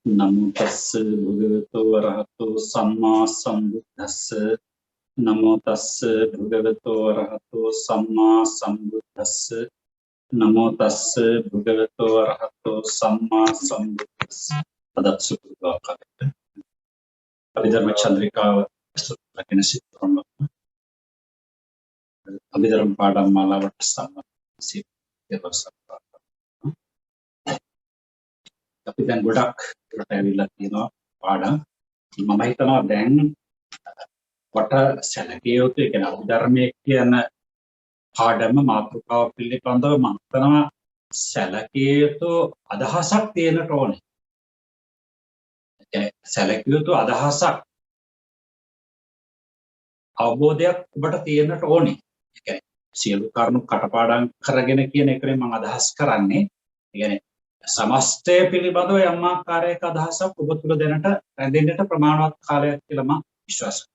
නමෝ තස්ස භගවතු වරහතෝ සම්මා සම්බුද්දස්ස නමෝ තස්ස භගවතු වරහතෝ සම්මා සම්බුද්දස්ස නමෝ තස්ස භගවතු වරහතෝ සම්මා සම්බුද්දස්ස අදත් සුඛාකාරයට අභිධර්ම චන්ද්‍රිකාව සුත්‍රකින සිත්‍රොම අභිධර්ම පාඩම් මාලාවට සම්බන්ධ සියවසක් අපි දැන් ගොඩක් ඒකට ඇවිල්ලා තියෙනවා පාඩම් මම හිතනවා දැන් වට සැලකිය යුතු ඒ කියන්නේ අභිධර්මයේ කියන පාඩම මාතෘකාව පිළිබඳව මම හිතනවා සැලකිය යුතු අදහසක් තියෙනට ඕනේ. ඒ සැලකිය යුතු අදහසක් අවබෝධයක් ඔබට තියෙනට ඕනේ. ඒ කියන්නේ සියලු කරුණු කටපාඩම් කරගෙන කියන එකනේ මම අදහස් කරන්නේ. ඒ කියන්නේ සමස්තය පිළිබඳව යම් ආකාරයක අදහසක් ඔබ තුළ දැනට රැඳෙන්නට ප්‍රමාණවත් කාලයක් කියලා මම විශ්වාස කරනවා.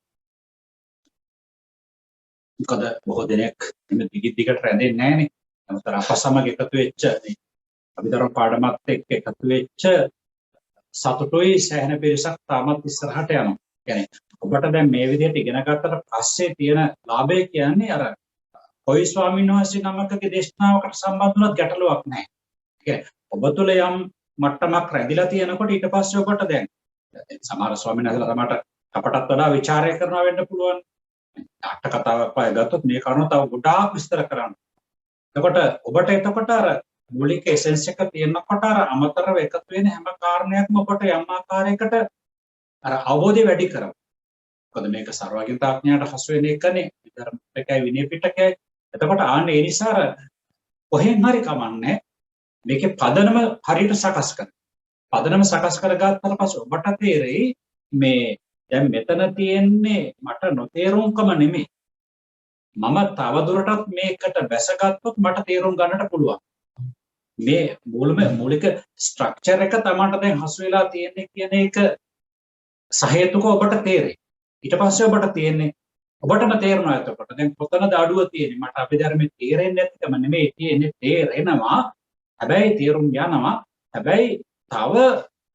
මොකද බොහෝ දෙනෙක් මේ දිගට රැඳෙන්නේ නැහනේ. නමුත් අප සමග එකතු වෙච්ච අභිධර්ම පාඩමත් එක්ක එකතු වෙච්ච සතුටුයි සෑහෙන පිරිසක් තාමත් ඉස්සරහට යනවා. يعني ඔබට දැන් මේ විදිහට ඉගෙන ගත්තට පස්සේ තියෙන ලාභය කියන්නේ අර කොයි ස්වාමීන් වහන්සේ නමකගේ දේශනාවකට සම්බන්ධ වුණත් ගැටලුවක් නැහැ. يعني ඔබ තුළ යම් මට්ටමක් රැඳිලා තියෙනකොට ඊට පස්සේ ඔබට දැන් සමහර ස්වාමීන් වහන්සේලා තමයි අපටත් වඩා ਵਿਚාරය කරනවා වෙන්න පුළුවන්. අට කතාවක් පය ගත්තොත් මේ කරුණ තව ගොඩාක් විස්තර කරන්න. එතකොට අර මූලික එසෙන්ස් එක තියෙනකොට අර අමතරව එකතු වෙන හැම කාරණයක්ම ඔබට යම් ආකාරයකට අර අවබෝධය වැඩි කරනවා. මොකද මේක සර්වඥතාඥාට හසු වෙන එකනේ. විතරම පිටකයි විනය පිටකයි. එතකොට ආන්නේ ඒ නිසා කොහෙන් හරි කමන්නේ මේකේ පදනම හරියට සකස් කරගන්න. පදනම සකස් කරගත්තාට පස්සේ ඔබට තේරෙයි මේ දැන් මෙතන තියෙන්නේ මට නොතේරුම්කම නෙමෙයි. මම තව දුරටත් මේකට බැසගත්තොත් මට තේරුම් ගන්නට පුළුවන්. මේ මූලික ස්ට්‍රක්චර් එක තමයි දැන් හසු වෙලා තියෙන්නේ කියන එක සහේතුක ඔබට තේරෙයි. ඊට පස්සේ ඔබට තියෙන්නේ ඔබටම තේරෙනවා එතකොට දැන් කොතනද අඩුව තියෙන්නේ මට අභිධර්මයේ තේරෙන්නේ නැතිකම නෙමෙයි තියෙන්නේ තේරෙනවා. හැබැයි තේරුම් යනවා. හැබැයි තව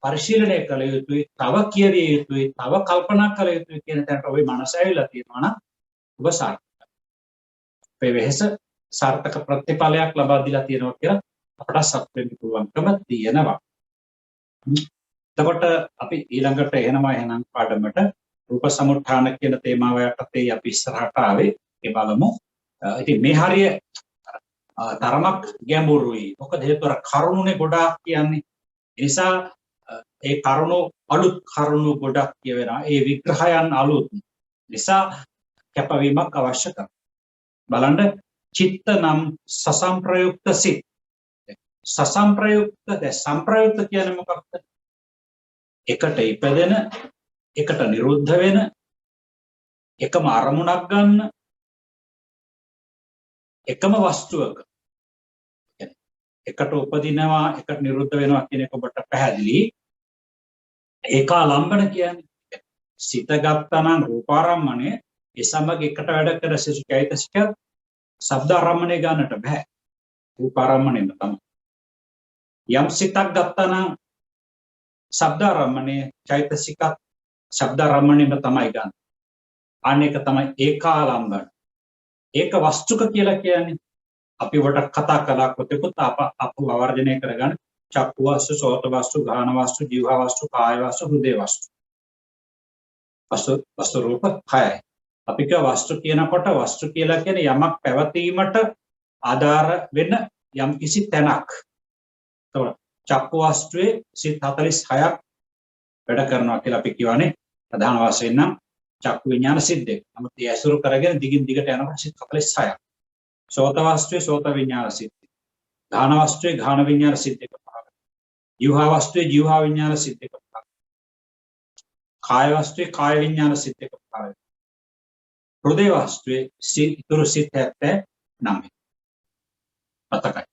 පරිශීලනය කළ යුතුයි, තව කියවිය යුතුයි, තව කල්පනා කළ යුතුයි කියන තැනට ඔබේ මනස ඇවිල්ලා තියෙනවා නම් ඔබ සාර්ථකයි. මේ වෙහස සාර්ථක ප්‍රතිඵලයක් ලබා දීලා තියෙනවා කියලා අපට සතුටු වෙන්න පුළුවන්කම තියෙනවා. එතකොට අපි ඊළඟට එහෙනම් පාඩමට රූප සමුත්ථාන කියන තේමාව යටතේ අපි ඉස්සරහට ආවේ. ඒ බලමු. ඉතින් මේ හරිය තරමක් ගැඹුරුයි. මොකද හේතුව කරුණුනේ ගොඩාක් කියන්නේ. ඒ නිසා ඒ කරුණු අලුත් කරුණු ගොඩක් කියවෙනවා. ඒ විග්‍රහයන් අලුත් නිසා කැපවීමක් අවශ්‍ය කරනවා. බලන්න චිත්ත නම් සසම්ප්‍රයුක්ත සිත්. සම්ප්‍රයුක්ත කියන්නේ මොකක්ද? එකට ඉපදෙන, එකට නිරුද්ධ වෙන, එකම අරමුණක් ගන්න, එකම වස්තුවක එකට උපදිනවා එකට නිරුද්ධ වෙනවා කියන එක ඔබට පැහැදිලි. ඒකාලම්බන කියන්නේ සිත ගත්තනම් රූපාරම්මණය ඒ සමග එකට වැඩ කර සිසු චෛතසික ශබ්දාරම්මණය ගන්නට බෑ. රූපාරම්මණයම තමයි. යම් සිතක් ගත්තනම් ශබ්දාරම්මණය චෛතසික ශබ්දාරම්මණයම තමයි ගන්න. අනේක තමයි ඒකාලම්බන. ඒක වස්තුක කියලා කියන්නේ අපි වට කතා කළා කොටෙකුත් අපව වර්ධනය කරගන්න චක්කු වස්තු, සෝත වස්තු, ගාන වස්තු, ජීව වස්තු, කාය වස්තු, හෘදේ වස්තු. වස්තු රූප 6යි. අපි කිය වස්තු කියනකොට වස්තු කියලා කියන්නේ යමක් පැවතීමට ආධාර වෙන යම් කිසි තැනක්. එතකොට චක්කු වස්තුවේ සිත් 46ක් වැඩ කරනවා කියලා අපි කියවනේ ප්‍රධාන වශයෙන් නම් චක්කු විඥාන සිත් දෙක. නමුත් ඒ ඇසුරු කරගෙන දිගින් දිගට යනකොට සිත් 46ක්. සෝත වස්තුවේ සෝත විඥාන සිත්. ගාන වස්තුවේ ගාන විඥාන සිත් දෙක පහළ. ජීව වස්තුවේ ජීව විඥාන සිත් දෙක පහළ. කාය වස්තුවේ කාය විඥාන සිත් දෙක පහළ. හෘදේ වස්තුවේ ඉතුරු සිත් 79. මතකයි.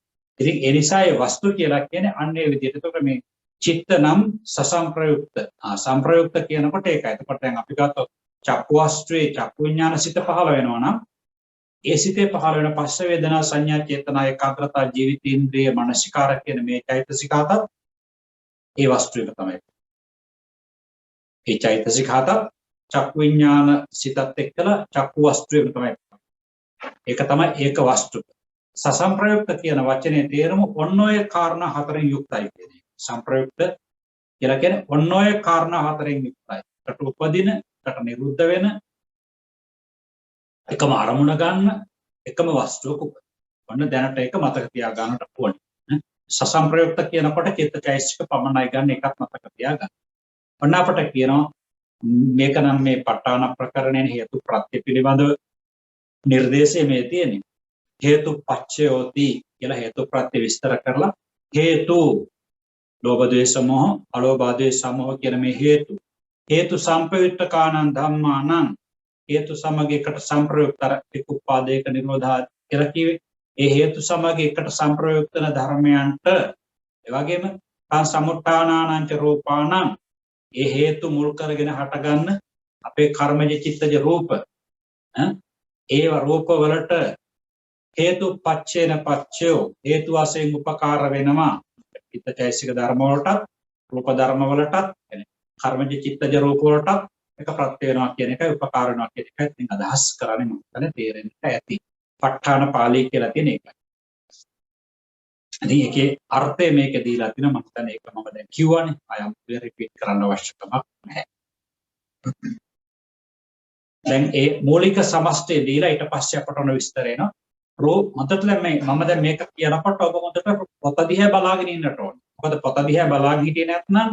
ඉතින් ඒ නිසා ඒ වස්තු කියලා කියන්නේ අන්නේ විදිහට. එතකොට මේ චිත්ත නම් සසම්ප්‍රයුක්ත. සම්ප්‍රයුක්ත කියනකොට ඒකයි. එතකොට දැන් අපි ගත්තොත් චක්කු වස්තුවේ චක්කු විඥාන සිත් පහළ වෙනවා නම් ඒ සිතේ පහළ වෙන පස්ස වේදනා සංඥා චේතනා ඒකාග්‍රතා ජීවිතේන්ද්‍රිය මනසිකාර කියන මේ චෛතසික අතර ඒ වස්තු එක තමයි. ඒ චෛතසික හතත් චක්කු විඥාන සිතත් එක්කලා චක්කු වස්තුවේම තමයි. ඒක තමයි ඒක වස්තු. සසම්ප්‍රයුක්ත කියන වචනේ තේරුම ඔන්න ඔය කාරණා හතරෙන් යුක්තයි කියන එක. සම්ප්‍රයුක්ත කියලා කියන්නේ ඔන්න ඔය කාරණා හතරෙන් යුක්තයි. කට උපදින, කට නිරුද්ධ වෙන, එකම අරමුණ ගන්න, එකම වස්තුවක උපදින. ඔන්න දැනට ඒක මතක තියා ගන්නට ඕනේ. සසම්ප්‍රයුක්ත කියනකොට චිත්තචෛතසික පමණයි ගන්න එකක් මතක තියාගන්න. ඔන්න අපට කියනවා මේක නම් මේ ප ဋ ාණ ප්‍රකරණයේ හේතු ප්‍රත්‍ය පිළිබඳව නිර්දේශයේ මේ තියෙන්නේ. හේතු පච්චයෝති කියලා හේතු ප්‍රත්‍ය විස්තර කරලා හේතු ලෝභ ද්වේෂ මොහ අලෝභ ද්වේෂ මොහ කියන මේ හේතු සම්පයුක්තකානං ධම්මානං හේතු සමග එකට සම්ප්‍රයුක්තර උපාදේක නිරෝධා කියලා කිව්වේ. ඒ හේතු සමග එකට සම්ප්‍රයුක්ත වෙන ධර්මයන්ට ඒ වගේම සමුත්ථානානං ච රූපානං ඒ හේතු මුල් කරගෙන හටගන්න අපේ කර්මජ චිත්තජ රූප ඒව රූප වලට හේතු පච්චේන පච්චයෝ හේතු වශයෙන් උපකාර වෙනවා. චිත්තචෛතසික ධර්ම වලටත් රූප ධර්ම වලටත් කර්මජ චිත්තජ රූප වලටත් එක ප්‍රත්‍ය වෙනවා කියන එකයි උපකාර වෙනවා කියන එකයි ඉතින් අදහස් කරන්නේ මම හිතන්නේ තේරෙන්න ඇති. ප ဋ ාණ පාළි කියලා තියෙන එකයි. ඉතින් ඒකේ අර්ථය මේක දීලා තිනවා මම හිතන්නේ ඒක මම දැන් කිව්වනේ. අයම් රිපීට් කරන්න අවශ්‍ය කමක් නැහැ. දැන් ඒ මූලික සමස්තය දීලා ඊට පස්සේ අපට ඔන විස්තර එනවා. මම දැන් මේක කියනකොට ඔබ හොඳට පොත දිහා බලාගෙන ඉන්නට ඕනේ. මොකද පොත දිහා බලාගෙන හිටියේ නැත්නම්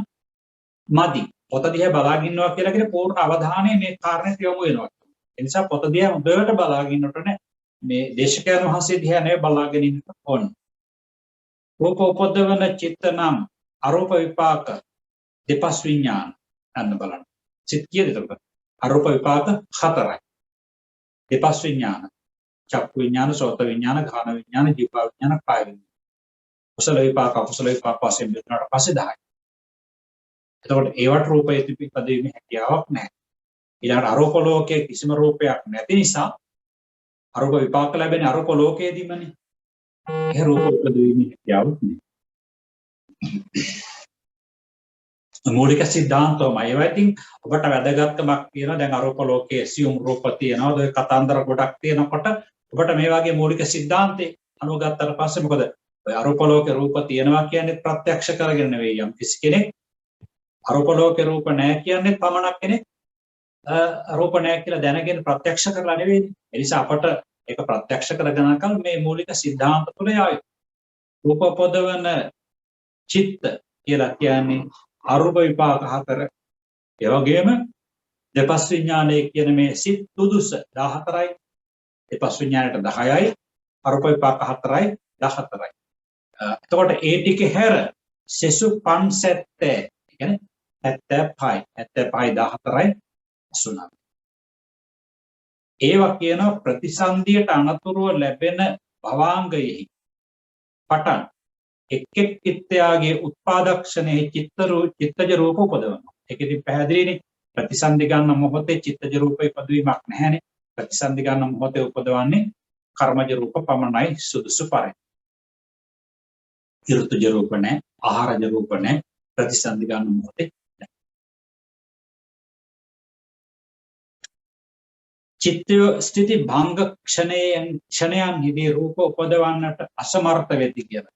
මදි. පොත දිහා බලාගෙන ඉන්නවා කියලා කියන්නේ පූර්ණ අවධානය මේ කාරණේට යොමු වෙනවා. ඒ නිසා පොත දිහා හොඳට බලාගෙන ඉන්නට ඕනේ. මේ දේශකයන් වහන්සේ දිහා නෙවෙයි බලාගෙන ඉන්නට ඕනේ. රූප උපදවන චිත්ත නම් අරූප විපාක දෙපස් විඥාන අන්න බලන්න. සිත් කීයද එතකොට? අරූප විපාක 4යි. දෙපස් විඥාන. චක්කු විඥාන, සෝත විඥාන, ඝාන විඥාන, ජීව විඥාන, කාය විඥාන. කුසල විපාක, අකුසල විපාක වශයෙන් බෙදුනාට පස්සේ 10යි. එතකොට ඒවට රූපයේ තිබීමේ හැකියාවක් නැහැ. ඊළඟට අරූප ලෝකයේ කිසිම රූපයක් නැති නිසා අරූප විපාක ලැබෙන්නේ අරූප ලෝකයේදීමනේ. ඒ රූප උපදවීමේ හැකියාවක් නැහැ. මූලික සිද්ධාන්තවමයි. ඒවා ඉතින් ඔබට වැදගත්කමක් තියෙනවා. දැන් අරූප ලෝකයේ සියුම් රූප තියෙනවා. ඔය කතාන්දර ගොඩක් තියෙනකොට ඔබට මේ වගේ මූලික සිද්ධාන්තේ අනුගත්තට පස්සේ මොකද ඔය අරූප ලෝකේ රූප තියෙනවා කියන්නේ ප්‍රත්‍යක්ෂ කරගෙන නෙවෙයි යම් කිසි කෙනෙක් අරූප ලෝකේ රූප නැහැ කියන්නේ පමණක් කෙනෙක් රූප නැහැ කියලා දැනගෙන ප්‍රත්‍යක්ෂ කරලා නෙවෙයි. ඒ නිසා අපට ඒක ප්‍රත්‍යක්ෂ කරගන්න කල මේ මූලික සිද්ධාන්ත තුළ යාවි. රූප පොදවන චිත්ත කියලා කියන්නේ අරූප විපාක 4. ඒ වගේම දෙපස් විඥානයේ කියන මේ සිත් තුදුස 14යි. දෙපස් විඥානයට 10යි. අරූප විපාක 4යි 14යි. එතකොට ඒ ටික හැර සෙසු 570 කියන්නේ 75යි 14යි 89. ඒවා කියන ප්‍රතිසන්දියට අනතුරුව ලැබෙන භවාංගයෙහි පටන් එක් එක් චිත්තයාගේ උත්පාදක්ෂණයේ චිත්තජ රූප උපදවනවා. ඒකෙදි පැහැදිලිනේ ප්‍රතිසන්දි ගන්න මොහොතේ චිත්තජ රූප ඉපදවීමක් නැහැනේ. ප්‍රතිසන්දි ගන්න මොහොතේ උපදවන්නේ කර්මජ රූප පමණයි සුදුසු පරිදි. ඍතුජ රූප නැහැ, ආහාරජ රූප නැහැ. ප්‍රතිසන්දි ගන්න මොහොතේ චිත්ත ස්ථಿತಿ භංග ක්ෂණයන්හිදී රූප උපදවන්නට අසමර්ථ වෙති කියලා.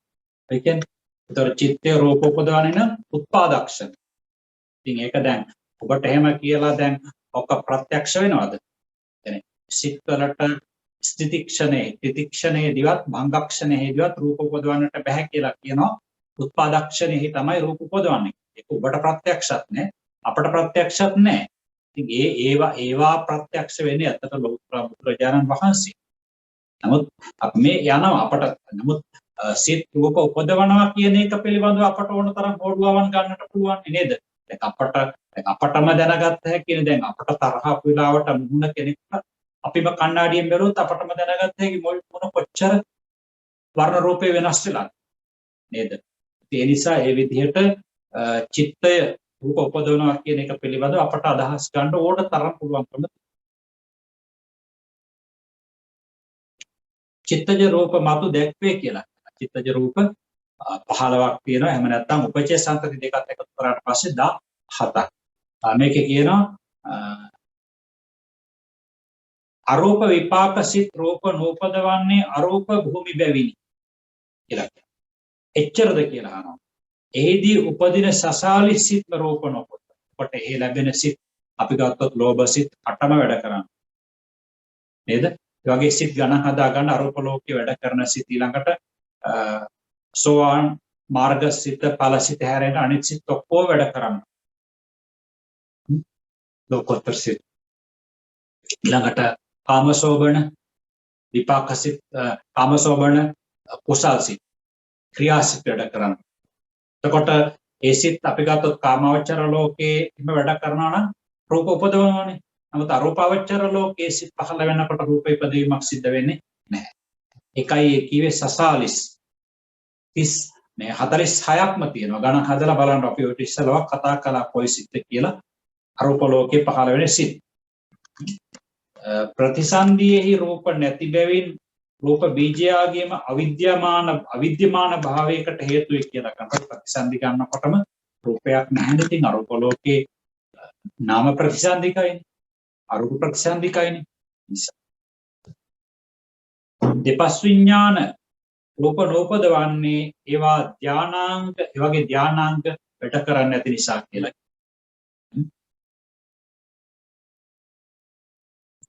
ඒ කියන්නේ ඒතර චිත්තේ රූප උපදවන්නේ නම් උත්පාදක්ෂණ. ඉතින් ඒක දැන් ඔබට එහෙම කියලා දැන් ඔක ප්‍රත්‍යක්ෂ වෙනවද? يعني සිත් වලට ස්ථಿತಿ ක්ෂණයේදීවත් භංග ක්ෂණයේදීවත් රූප උපදවන්නට බෑ කියලා කියනවා. උත්පාදක්ෂණෙහි තමයි රූප උපදවන්නේ. ඒක ඔබට ප්‍රත්‍යක්ෂත් නෑ, අපට ප්‍රත්‍යක්ෂත් නෑ. ඉතින් ඒවා ප්‍රත්‍යක්ෂ වෙන්නේ අතට ලෞතර බුදුරජාණන් වහන්සේ. නමුත් අපි මේ යනවා අපට නමුත් සිත් රූප උපදවනවා කියන එක පිළිබඳව අපට ඕන තරම් හොඩුවවන් ගන්නට පුළුවන් නේද? දැන් අපටම දැනගත්ත හැකිනේ දැන් අපට තරහ වෙලාවට මුහුණ කෙනෙක්ට අපිම කණ්ණාඩියෙන් බැලුවොත් අපටම දැනගත්ත හැකි මොන කොච්චර වර්ණ රූපේ වෙනස් වෙලා නේද? ඒ නිසා ඒ විදිහට චිත්තය රූප උපදවනවා කියන එක පිළිබඳව අපට අදහස් ගන්න ඕන තරම් පුළුවන්කම චිත්තජ රූප මතු දැක්වේ කියලා. චිත්තජ රූප 15ක් තියෙනවා. එහෙම නැත්නම් උපචේ සම්පති දෙකත් එකතු කරාට පස්සේ 17ක්. මේකේ කියනවා අරූප විපාක සිත් රූප නූපදවන්නේ අරූප භූමි බැවිනි කියලා කියනවා. එච්චරද කියලා අහනවා. එහිදී උපදින සසාලි සිත් රූප නූපද. කොට එහි ලැබෙන සිත් අපි ගත්තොත් ලෝභ සිත් 8ම වැඩ කරනවා. නේද? ඒ වගේ සිත් ගණන් හදා ගන්න අරූප ලෝකේ වැඩ කරන සිත් ඊළඟට සෝවාන් මාර්ග සිත ඵල සිත හැරෙන අනිත් සිත් ඔක්කොම වැඩ කරනවා. ලෝකෝත්තර සිත් ඊළඟට කාමසෝබන විපාක සිත් කාමසෝබන කුසල් සිත් ක්‍රියා සිත් වැඩ කරනවා. එතකොට ඒ සිත් අපි ගත්තොත් කාමාවචර ලෝකේ ඉම වැඩ කරනවා නම් රූප උපදවනවානේ. නමුත් අරූපාවචර ලෝකේ සිත් පහළ වෙනකොට රූප ඉපදීමක් සිද්ධ වෙන්නේ නැහැ. එකයි ඒ කිව්වේ සසාලිස් 30 මේ 46ක්ම තියෙනවා. ගණන් හදලා බලන්න අපි ඔය ඉස්සෙල්ලා කතා කළා කොයි සිත් කියලා. අරූප ලෝකේ පහළ වෙන සිත්. ප්‍රතිසන්දියෙහි රූප නැති බැවින් රූප බීජයාගේම අවිද්‍යමාන භාවයකට හේතුයි කියලා කරා. ප්‍රතිසන්දි ගන්නකොටම රූපයක් නැහැ. ඉතින් අරූප ලෝකේ නාම ප්‍රතිසන්දිකයිනේ. අරූප ප්‍රතිසන්දිකයිනේ. දෙපස් විඥාන රූප නූපදවන්නේ ඒවා ධානාංග ඒ වගේ ධානාංග වැඩ කරන්නේ නැති නිසා කියලා.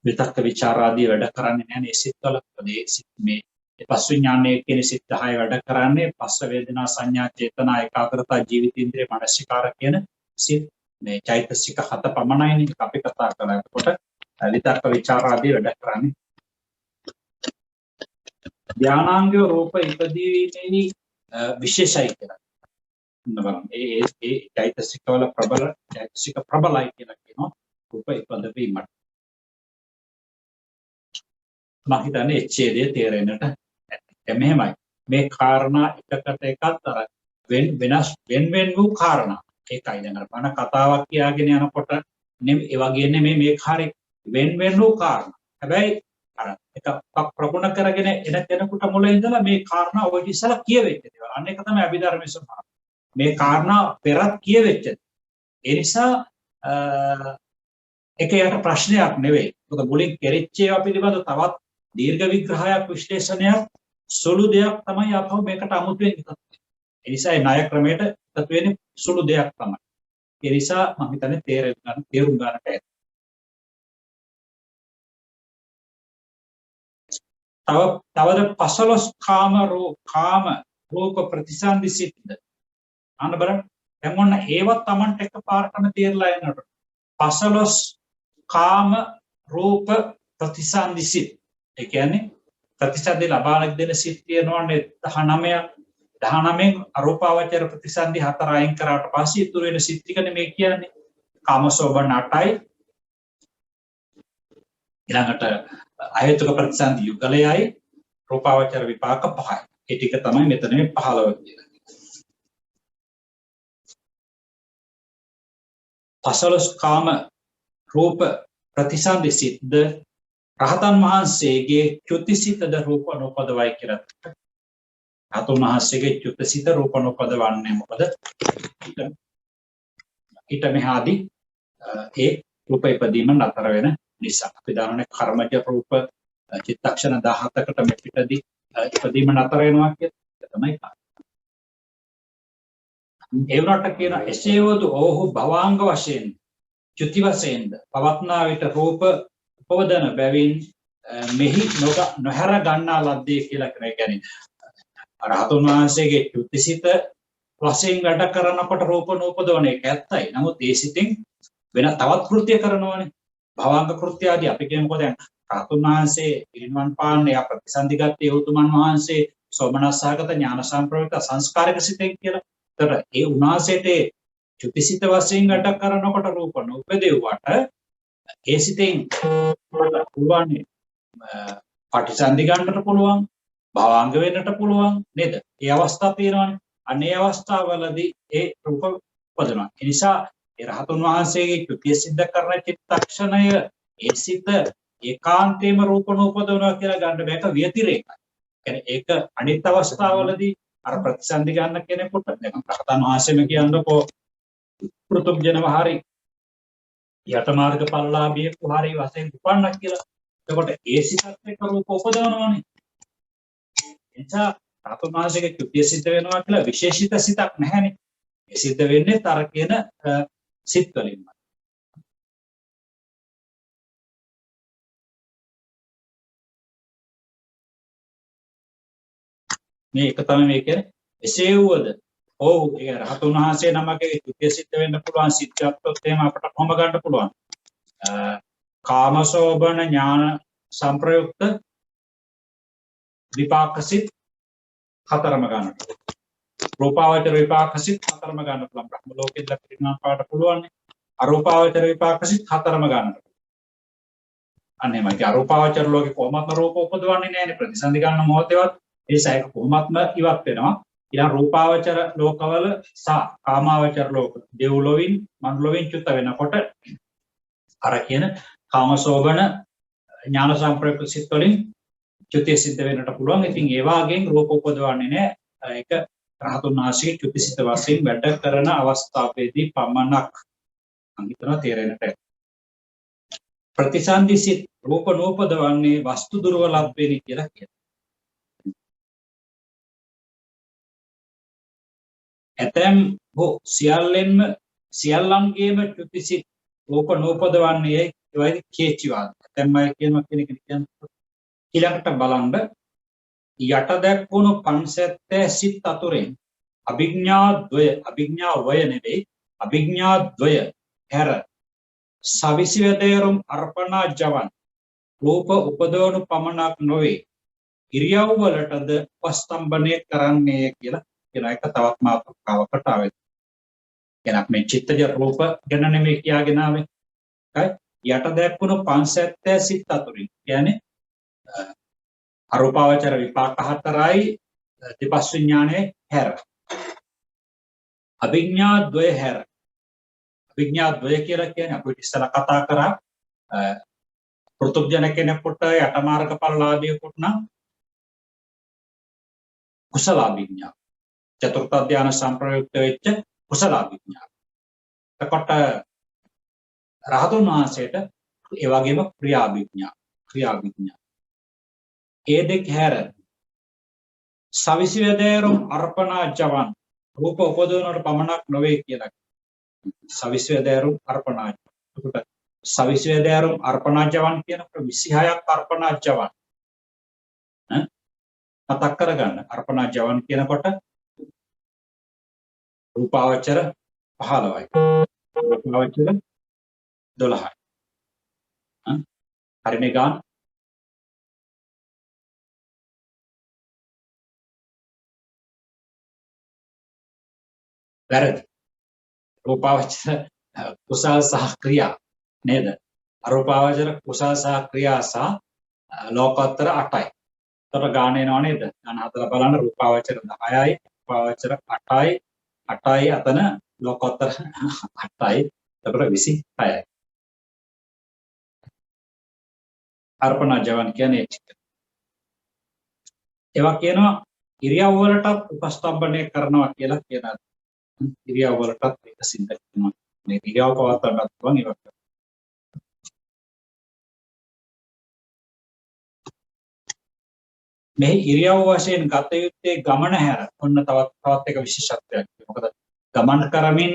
විතක්ක ਵਿਚාර ආදී වැඩ කරන්නේ නැහැ නේ සිත්වල. මේ පස් විඥානයේ කියන සිත් 10 වැඩ කරන්නේ පස්ස වේදනා සංඥා චේතනා ඒකාග්‍රතා ජීවිතේන්ද්‍රය මනසිකාර කියන සිත් මේ චෛතසික 7 පමණයිනේ අපි කතා කරලා. එතකොට විතක්ක ਵਿਚාර ආදී වැඩ කරන්නේ ධානාංග රූප ඉදීවීමේහි විශේෂයි කියලා. බලන්න ඒ චෛතසික වල චෛතසික ප්‍රබලයි කියලා කියනවා රූප ඉදීමට. මම හිතන්නේ එච්චේදී තේරෙන්නට ඇති. මෙහෙමයි. මේ කාරණා එකකට එකක් අර වෙන වූ කාරණා. ඒකයි දැන් අර බණ කතාවක් කියාගෙන යනකොට ඒ වගේ නෙමෙයි මේ කාර්ය වෙන වූ කාරණා. හැබැයි අර එක ප්‍රගුණ කරගෙන එන කෙනෙකුට මුල ඉඳලා මේ කාරණා ඔය ඉස්සලා කියවෙච්ච දේවල්. අන්න ඒක තමයි අභිධර්මයේ ස්වභාවය. මේ කාරණා පෙරත් කියවෙච්ච. ඒ නිසා ඒක යට ප්‍රශ්නයක් නෙවෙයි. මොකද මුලින් කෙරිච්ච ඒවා පිළිබඳව තවත් දීර්ඝ විග්‍රහයක් විශ්ලේෂණයක් සුළු දෙයක් තමයි අපහු මේකට අමුතුවෙන් එකතු වෙන්නේ. ඒ නිසා ඒ ණය ක්‍රමයට එකතු වෙන්නේ සුළු දෙයක් තමයි. ඒ නිසා මම හිතන්නේ තේරුම් ගන්නට ඇති. තවද 15 කාම රූප ප්‍රතිසන්දි සිද්ද. අන්න බලන්න. දැන් ඔන්න ඒවත් Tamanට එකපාරටම තේරලා එනකොට 15 කාම රූප ප්‍රතිසන්දි සිත්. ඒ කියන්නේ ප්‍රතිසන්දි ලබාන දෙන සිත් තියෙනවානේ 19න් අරූපාවචර ප්‍රතිසන්දි 4 අයින් කරාට පස්සේ ඉතුරු වෙන සිත් ටිකනේ මේ කියන්නේ. කාමසෝබන 8යි. ඊළඟට අහේතුක ප්‍රතිසන්දි යුගලයයි රූපාවචර විපාක 5යි. ඒ ටික තමයි මෙතන මේ 15 කියන්නේ. 15 කාම රූප ප්‍රතිසන්දි සිද්ද රහතන් වහන්සේගේ චුතිසිතද රූප නොපදවයි කියලා. රහතන් වහන්සේගේ චුතිසිත රූප නොපදවන්නේ මොකද? ඊට මෙහාදී ඒ රූප ඉදීම නතර වෙන නිසා. අපි දන්නනේ කර්මජ රූප චිත්තක්ෂණ 17කට මෙපිටදී ඉදීම නතර වෙනවා කියලා තමයි. ඒ වුණාට කියන එසේවදු ඔහු භවාංග වශයෙන් චුති වශයෙන්ද පවත්නා විට රූප උපවදන බැවින් මෙහි නොහැර ගන්නා ලද්දේ කියලා කියන්නේ. රහතන් වහන්සේගේ චුතිසිත වශයෙන් වැඩ කරනකොට රූප නූපදවන එක ඇත්තයි. නමුත් ඒ සිතෙන් වෙන තවත් කෘත්‍ය කරනවානේ. භවාංග කෘත්‍ය ආදී අපි කියමුකෝ දැන් රහතන් වහන්සේ පිරිනිවන් පාන්නේ ප්‍රතිසන්දිගත උතුමන් වහන්සේ සෝමනස්සහගත ඥාන සම්ප්‍රයුක්ත සංස්කාරක සිතෙන් කියලා. ඒතර ඒ උනාසයට චුතිසිත වශයෙන් වැඩ කරනකොට රූප නූපදෙව්වට ඒ සිතෙන් පුළුවන් පටිසන්ධි ගන්නට පුළුවන් භවාංග වෙන්නට පුළුවන් නේද? ඒ අවස්ථා තියෙනවානේ. අනේ අවස්ථාවවලදී ඒ රූප උපදිනවා. ඒ නිසා ඒ රහතුන් වහන්සේගේ කෘත්‍ය සිද්ධ කරන චිත්තක්ෂණය ඒ සිත ඒකාන්තේම රූප නූපදවනවා කියලා ගන්න බෑක ව්‍යතිරේකයි. කියන්නේ ඒක අනිත් අවස්ථාවවලදී අර ප්‍රතිසන්ධි ගන්න කෙනෙකුට දැන් රහතන් වහන්සේම කියනකො පෘතුග්ජනව හරි යට මාර්ග ඵලලාභියෙකු හරි වශයෙන් උපන්නක් කියලා. එතකොට ඒ සිතත් එක්ක රූප උපදවනවානේ. එනිසා ධාතුන් වහන්සේගේ චුතිය සිද්ධ වෙනවා කියලා විශේෂිත සිතක් නැහැනේ. ඒ සිද්ධ වෙන්නේ තර කියන සිත් වලින්ම. මේ එක තමයි මේ කියන්නේ එසේ වුවද ඔව් ඒ රහතුන් වහන්සේ නමකගේ චුතිය සිද්ධ වෙන්න පුළුවන් සිත්යත්වත් එහෙම අපට කොහොම ගන්න පුළුවන් කාමසෝබන ඥාන සංප්‍රයුක්ත විපාකසිත හතරම ගන්නට රූපාවචර විපාකසිත හතරම ගන්න පුළුවන් බ්‍රහ්ම ලෝකෙද පිරිනමන පාට පුළුවන් අරූපාවචර විපාකසිත හතරම ගන්නට අනේමයි අරූපාවචර ලෝකේ කොහොමත් රූප උපදවන්නේ නැහැ ප්‍රතිසන්දි ගන්න මොහොතේවත් ඒ සයක කොහොමත්ම ඉවත් වෙනවා ඊළඟ රූපාවචර ලෝකවල සහ කාමාවචර ලෝක දෙව්ලොවින් මනුලොවින් චුත වෙනකොට අර කියන කාමසෝබන ඥාන සංප්‍රයුක්ත සිත් වලින් චුතිය සිද්ධ වෙන්නට පුළුවන්. ඉතින් ඒ වාගෙන් රූප උපදවන්නේ නැහැ. ඒක රහතුන් වහන්සේගේ චුතිසිත වශයෙන් වැඩ කරන අවස්ථාවේදී පමණක් අනිතන තේරෙන්නට ප්‍රතිසන්දි සිත් රූප නූපදවන්නේ වස්තු දුර්වලත්වයෙන් කියලා කියනවා. ඇතැම් හෝ සියල්ලන්ගේම චුතිසිත රූප නූපදවන්නේ ඒවයි කේචිවාද. ඇතැම් අය කියනවා කෙනෙක් කියන්නේ ඊළඟට බලන්න යට දැක්වුණු 570 සිත් අතුරෙන් අභිඥා වය නෙවෙයි අභිඥා ද්වය හැර සවිසිවදේරුම් අර්පණා ජවන් රූප උපදවනු පමණක් නොවේ ඉරියව් වලටද උපස්තම්භනය කරන්නේ කියලා කියන එක තවත් මාතෘකාවකට ආවේ. එනක් මේ චිත්තජ රූප ගැන නෙමෙයි කියාගෙන ආවේ. යට දැක්වුණු 570 සිත් අතුරින් කියන්නේ අරූපාවචර විපාක හතරයි දෙපස් විඥානයේ හැර අභිඥා ද්වය හැර අභිඥා ද්වය කියලා කියන්නේ අපිට ඉස්සලා කතා කරා පෘථග්ජන කෙනෙකුට යටමාර්ග ඵලලාභියෙකුට නම් කුසල අභිඥා චතුර්ථ ධානය සංප්‍රයුක්ත වෙච්ච කුසල අභිඥා. එතකොට රහතුන් වහන්සේට ඒ වගේම ක්‍රියාභිඥා ඒ දෙක හැර සවිසිවදේරුම් අර්පණා ජවන් රූප උපදවනට පමණක් නොවේ කියලා. සවිසිවදේරුම් අර්පණා එතකොට සවිසිවදේරුම් අර්පණා ජවන් කියනකොට 26ක් අර්පණා ජවන් මතක් කරගන්න. අර්පණා ජවන් කියනකොට රූපාවචර 15යි රූපාවචර 12යි. හරි මේ ගාන වැරදි. රූපාවචර කුසල සහ ක්‍රියා නේද? අරූපාවචර කුසල සහ ක්‍රියා සහ ලෝකෝත්තර 8යි. එතකොට ගාන එනවා නේද? ගාන හදලා බලන්න රූපාවචර 10යි, රූපාවචර 8යි, 8යි අතන ලෝකෝත්තර 8යි. එතකොට 26යි. අර්පණා ජවන් කියන්නේ ඒවා කියනවා ඉරියව් වලටත් උපස්තම්භනය කරනවා කියලා කියනවා. ඉරියව් වලටත් ඒක සිද්ධ වෙනවා. මේ ඉරියව් පවත්වන්නත් පුළුවන් ඒවා. මේ ඉරියව් වශයෙන් ගත යුත්තේ ගමන හැර ඔන්න තවත් එක විශේෂත්වයක්. මොකද ගමන් කරමින්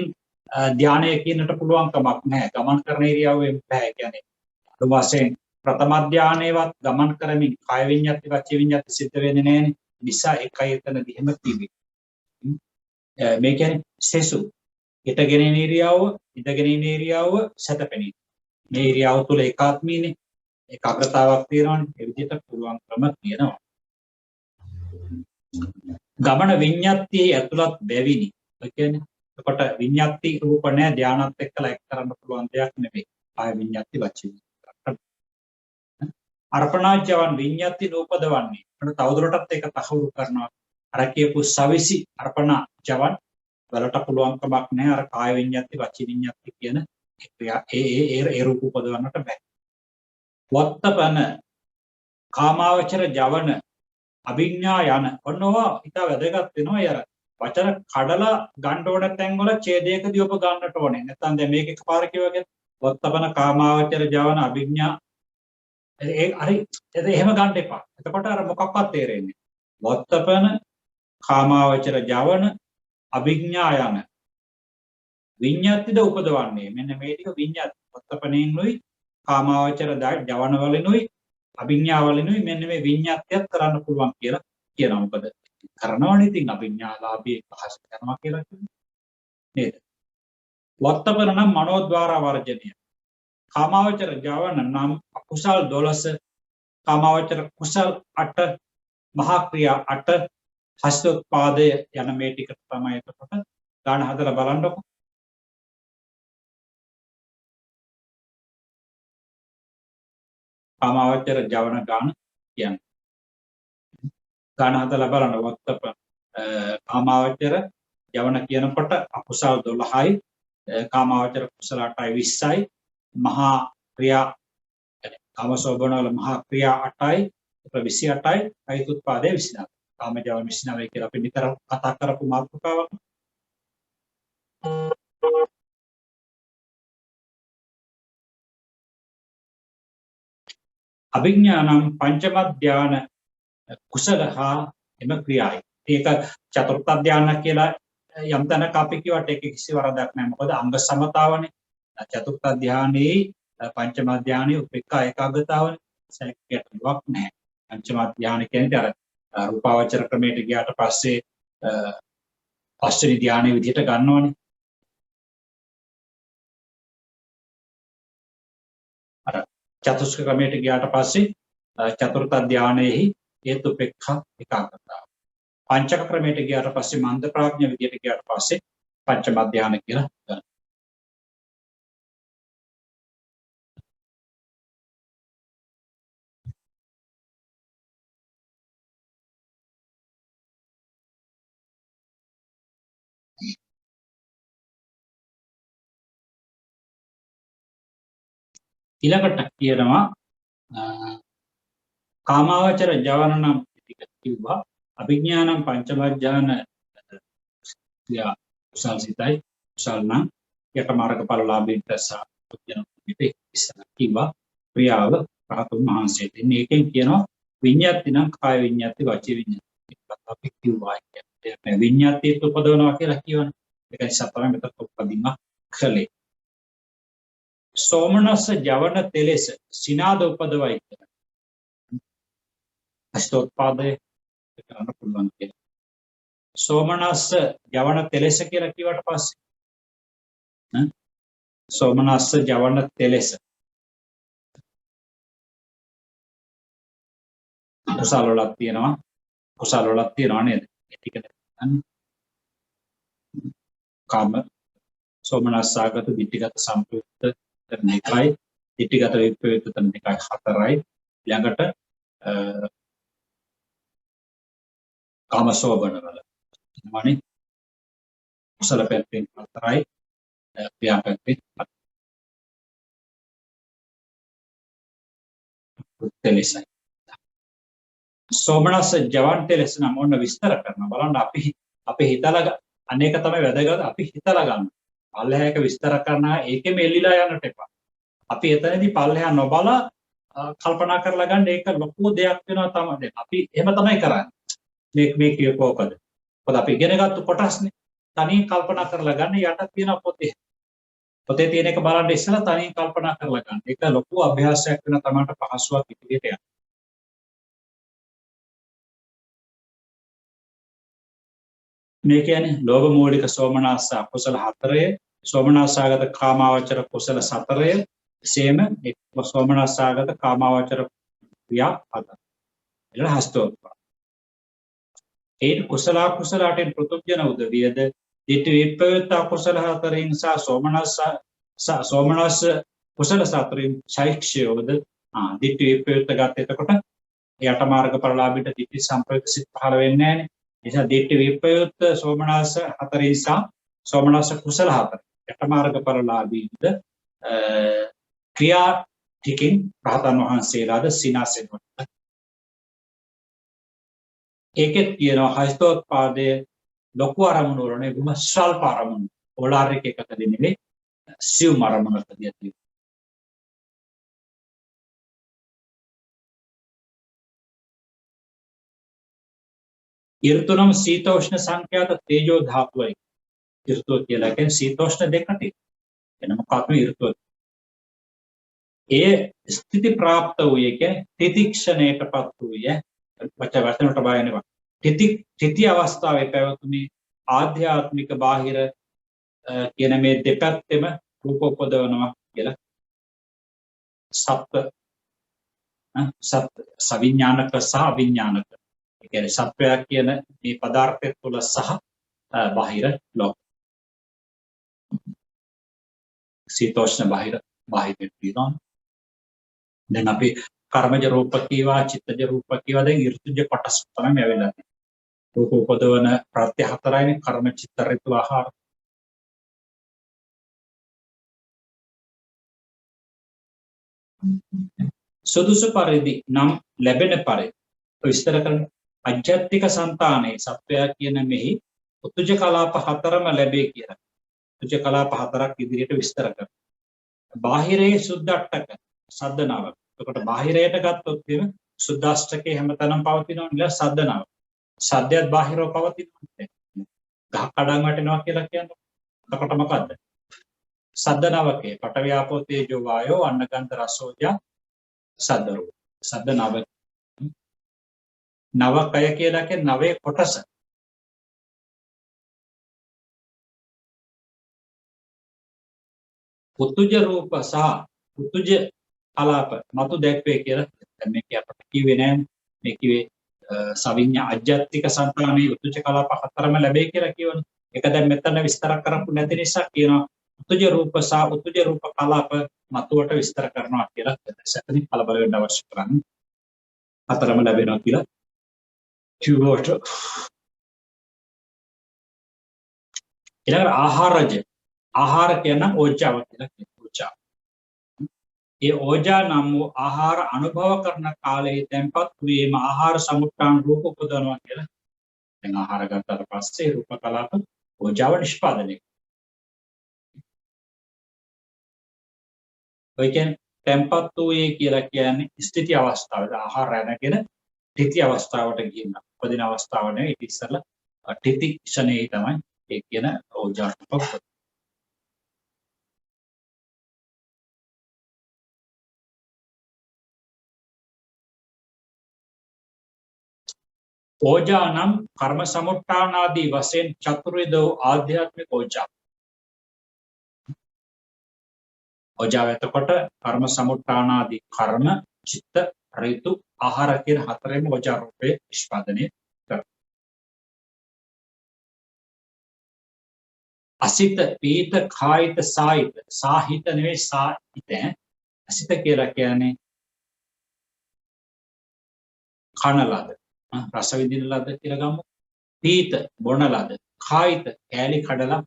ධානය කියන්නට පුළුවන් කමක් නැහැ. ගමන් කරන ඉරියව්වෙන් බෑ කියන්නේ. අද වශයෙන් ප්‍රථම ධානයේවත් ගමන් කරමින් කාය විඤ්ඤාති වචී විඤ්ඤාති සිද්ධ වෙන්නේ නැහැනේ. නිසා එකයි එතනදී එහෙම කිව්වේ. මේ කියන්නේ සෙසු හිටගෙන ඉන්න ඉරියව්ව ඉඳගෙන ඉන්න ඉරියව්ව සැතපෙනී මේ ඉරියව් තුල ඒකාත්මීනේ ඒකාග්‍රතාවක් තියෙනවනේ ඒ විදිහට පුළුවන් ක්‍රම තියෙනවා. ගමන විඤ්ඤාතියේ ඇතුළත් බැවිනි. ඒ කියන්නේ එතකොට විඤ්ඤාති රූප නැහැ ධානයත් එක්කලා එක් කරන්න පුළුවන් දෙයක් නෙවෙයි. ආය විඤ්ඤාති වචී අර්පණාජවන් විඤ්ඤාති නූපදවන්නේ. ඒකට තවදුරටත් ඒක තහවුරු කරනවා. අර කියපු සවිසි අර්පණා ජවන් වලට පුළුවන් කමක් නැහැ අර කාය විඤ්ඤාති වචී විඤ්ඤාති කියන ඒ රූප උපදවන්නට බෑ. වත්තපන කාමාවචර ජවන අභිඥා යන ඔන්නවා ඊට වැදගත් වෙනවා අර වචන කඩලා ගන්න ඕන තැන් වල ඡේදයකදී ඔබ ගන්නට ඕනේ. නැත්නම් දැන් මේක එකපාර කියවගෙන වත්තපන කාමාවචර ජවන අභිඥා හරි එහෙම ගන්න එපා. එතකොට අර මොකක්වත් තේරෙන්නේ. වත්තපන කාමාවචර ජවන අභිඥා යන විඤ්ඤාතිද උපදවන්නේ. මෙන්න මේ ටික විඤ්ඤාති. වත්තපනෙන්නුයි කාමාවචර ජවන වලිනුයි අභිඥා වලිනුයි මෙන්න මේ විඤ්ඤාතියක් කරන්න පුළුවන් කියලා කියනවා. මොකද කරනවනේ ඉතින් අභිඥාලාභී පහස කරනවා කියලා කියන්නේ. නේද? වත්තපන නම් මනෝද්වාර වර්ජනීය. කාමාවචර ජවන නම් අකුසල් 12 කාමාවචර කුසල් 8 මහා ක්‍රියා 8 හස්තෝත්පාදය යන මේ ටික තමයි එතකොට ගාන හදලා බලන්නකො. කාමාවචර ජවන ගාන කියන්නේ. ගාන හදලා බලන්න වත්තපන කාමාවචර ජවන කියනකොට අකුසල් 12යි කාමාවචර කුසල 8යි 20යි මහා ක්‍රියා කාමසෝබන වල මහා ක්‍රියා 8යි 28යි හේතුත්පාදේ 29. කාමජව 29 කියලා අපි නිතර කතා කරපු මාතෘකාවක්. අභිඥානම් පංචම ධාන කුසලහා එම ක්‍රියායි. ඒක චතුර්ථ ධාන කියලා යම් තැනක අපි කිව්වට ඒක කිසි වරදක් නැහැ. මොකද අංග සමතාවනේ. චතුර්ථ ධානයේ පංචම ධානයේ උපේක්ඛා ඒකාග්‍රතාවනේ. සැකයක් නැහැ. පංචම ධානය කියන්නේ අර රූපාවචර ක්‍රමයට ගියාට පස්සේ පස්වෙනි ධානයේ විදිහට ගන්නවනේ. අර චතුස්ක ක්‍රමයට ගියාට පස්සේ චතුර්ථ ධානයේහි හේතු උපේක්ඛා ඒකාග්‍රතාව. පංචක ක්‍රමයට ගියාට පස්සේ මන්ද ප්‍රඥා විදිහට ගියාට පස්සේ පංචම ධානය කියලා ගන්නවා. ඊළඟට කියනවා කාමාවචර ජවන නම් කිව්වා අභිඥානම් පංචමඥාන ක්‍රියා කුසල් සිතයි කුසල් නම් යක මාර්ගඵලලාභීන්ට සාපෝඥන පිටේ ඉස්සන කිව්වා ක්‍රියාව රහතුන් වහන්සේට. මේකෙන් කියනවා විඤ්ඤාති නම් කාය විඤ්ඤාති වචී විඤ්ඤාති. අපි කිව්වා කියන්නේ විඤ්ඤාති උපදවනවා කියලා කියවනේ. ඒක නිසා තමයි මෙතන උපදින්න කලේ. සෝමනස්ස ජවන තෙලෙස සිනාද උපදවයි කියලා. අෂ්ටෝත්පාදේ කරන්න පුළුවන් කියලා. සෝමනස්ස ජවන තෙලෙස කියලා කිව්වට පස්සේ සෝමනස්ස ජවන තෙලෙස කුසල වලක් තියෙනවා නේද? ඒ ටික කාම සෝමනස්සාගත ditthිගත සම්ප්‍රයුක්ත කරන එකයි ditthිගත විප්‍රයුක්ත කරන එකයි 4යි. ළඟට කාමසෝබන වල එනවනේ කුසල පැත්තෙන් 4යි ක්‍රියා පැත්තෙන් 4යි. සෝමනස්ස ජවන් තෙලෙස නම් ඔන්න විස්තර කරනවා. බලන්න අපි හිතලා අනේක තමයි වැදගත්. අපි හිතලා ගන්න. පල්ලෙහායක විස්තර කරනවා ඒකෙම එල්ලිලා යන්නට එපා. අපි එතනදී පල්ලෙහා නොබලා කල්පනා කරලා ගන්න ඒක ලොකු දෙයක් වෙනවා තමයි. අපි එහෙම තමයි කරන්නේ. මේ කියපුවකද. මොකද අපි ඉගෙනගත්තු කොටස්නේ. තනියෙන් කල්පනා කරලා ගන්න යට තියෙන පොතේ. පොතේ තියෙන එක බලන්න ඉස්සෙල්ලා තනියෙන් කල්පනා කරලා ගන්න. ඒක ලොකු අභ්‍යාසයක් වෙන තමන්ට පහසුවක් ඉදිරියට යන්න. මේ කියන්නේ ලෝභ මූලික සෝමනස්ස කුසල 4ය, සෝමනස්සාගත කාමාවචර කුසල 4ය, එසේම සෝමනස්සාගත කාමාවචර ක්‍රියා 7. ඊළඟ හස්තෝත්පාද. ඒ කුසල කුසල 8න් පෘතුජන උදවියද ditthi විප්‍රයුක්ත කුසල 4න් සෝමනස්ස කුසල 4න් චෛක්ෂයෝද ditthi විප්‍රයුක්ත ගත එතකොට යට මාර්ගඵලලාභීට ditthi සම්ප්‍රයුක්ත සිත් පහළ වෙන්නේ නැහැ නේ. නිසා ditthi විප්‍රයුක්ත සෝමනස්ස 4 නිසා සෝමනස්ස කුසල 4 යට මාර්ගඵලලාභීද ක්‍රියා ටිකෙන් රහතන් වහන්සේලාද සිනාසෙනවා. ඒකෙත් කියනවා හස්තෝත්පාදයේ ලොකු අරමුණු වලනේ බොහොම ස්වල්ප අරමුණු ඕලාරික එකකදී නෙවෙයි සිව් අරමුණකදී ඇති ඍතු නම් සීතෝෂ්ණ සංඛ්‍යාත තේජෝ ධාතුවයි. ඍතුව කියලා කියන්නේ සීතෝෂ්ණ දෙකට. එන මොකක්ද ඍතුව? ඒ ස්ථಿತಿ પ્રાપ્ત වූයේ කියන්නේ තිතික්ෂණයටපත් වූයේ වචනට බයනවා. තිති අවස්ථාවේ පැවතුනේ ආධ්‍යාත්මික බාහිර කියන මේ දෙපැත්තෙම රූප උපදවනවා කියලා සත් සවිඥානික සහ අවිඥානික. ඒ කියන්නේ සත්වයා කියන මේ පදාර්ථය තුළ සහ බාහිර ලෝක. සීතෝෂ්ණ බාහිර තියෙනවා. දැන් අපි කර්මජ රූප කීවා, චිත්තජ රූප කීවා, දැන් ඍතුජ කොටස් තමයි ඇවිල්ලා තියෙන්නේ. රූප උපදවන ප්‍රත්‍ය හතරයිනේ කර්ම, චිත්ත, ඍතු, ආහාර. සුදුසු පරිදි නම් ලැබෙන පරිදි විස්තර කරන අජ්ජත්තික సంతානයේ සත්වයා කියන මෙහි උතුජ කලාප හතරම ලැබේ කියලා. උතුජ කලාප හතරක් ඉදිරියට විස්තර කරනවා. බාහිරයේ සුද්ධට්ටක සද්දනාව. එතකොට බාහිරයට ගත්තොත් එහෙම සුද්ධාෂ්ටකේ හැමතැනම පවතිනවා නේද සද්දනාව. සද්දයක් බාහිරව පවතිනවා. ගහ කඩන් වැටෙනවා කියලා කියන්නේ. එතකොට මොකද්ද? සද්දනාවකේ පඨවි ආපෝ තේජෝ වායෝ අන්නගන්ධ රසෝජා සද්දරූප. සද්දනාව නවකය කියලා කියන්නේ නවයේ කොටස. උතුජ රූප සහ උතුජ කලාප මතු දැක්වේ කියලා දැන් මේක අපිට කිව්වේ නෑ. මේ කිව්වේ සවිඤ්ඤා අජ්ජත්තික సంతානයේ උතුජ කලාප හතරම ලැබේ කියලා කියවනේ. ඒක දැන් මෙතන විස්තර කරපු නැති නිසා කියනවා උතුජ රූප සහ උතුජ රූප කලාප මතුවට විස්තර කරනවා කියලා. සැකදී කලබල වෙන්න අවශ්‍ය කරන්නේ. හතරම ලැබෙනවා කියලා කිව්වට ඊළඟ ආහාර කියන ඕජාව කියලා කියනවා. ඒ ඕජා නම් වූ ආහාර අනුභව කරන කාලයේ tempat වීම ආහාර සමුත්‍රාණ රූප උපදවනවා කියලා. දැන් ආහාර ගත්තට පස්සේ රූප කලාප ඕජාව නිෂ්පාදනය. ඔය කියන්නේ tempat වූයේ කියලා කියන්නේ ස්ථಿತಿ අවස්ථාවද ආහාර රැඳගෙන තිති අවස්ථාවට ගිහින් උපදින අවස්ථාව නෙවෙයි. ඒක ඉස්සෙල්ලා තිති ක්ෂණේ තමයි ඒ කියන ඕජාව උපදින. ඕජා නම් කර්ම සමුත්ථානාදී වශයෙන් චතුර්විධ ආධ්‍යාත්මික ඕජා. ඕජාව එතකොට කර්ම සමුත්ථානාදී කර්ම, චිත්ත, ඍතු, ආහාර කියන හතරෙම ඕජා රූපේ නිෂ්පාදනය කරනවා. අසිත, පීත, කායිත, සායිත. සාහිත නෙවෙයි සාහිත. අසිත කියලා කියන්නේ කන ලද, රස විඳින ලද කියලා ගමු. පීත බොන ලද, කායිත කෑලි කඩලා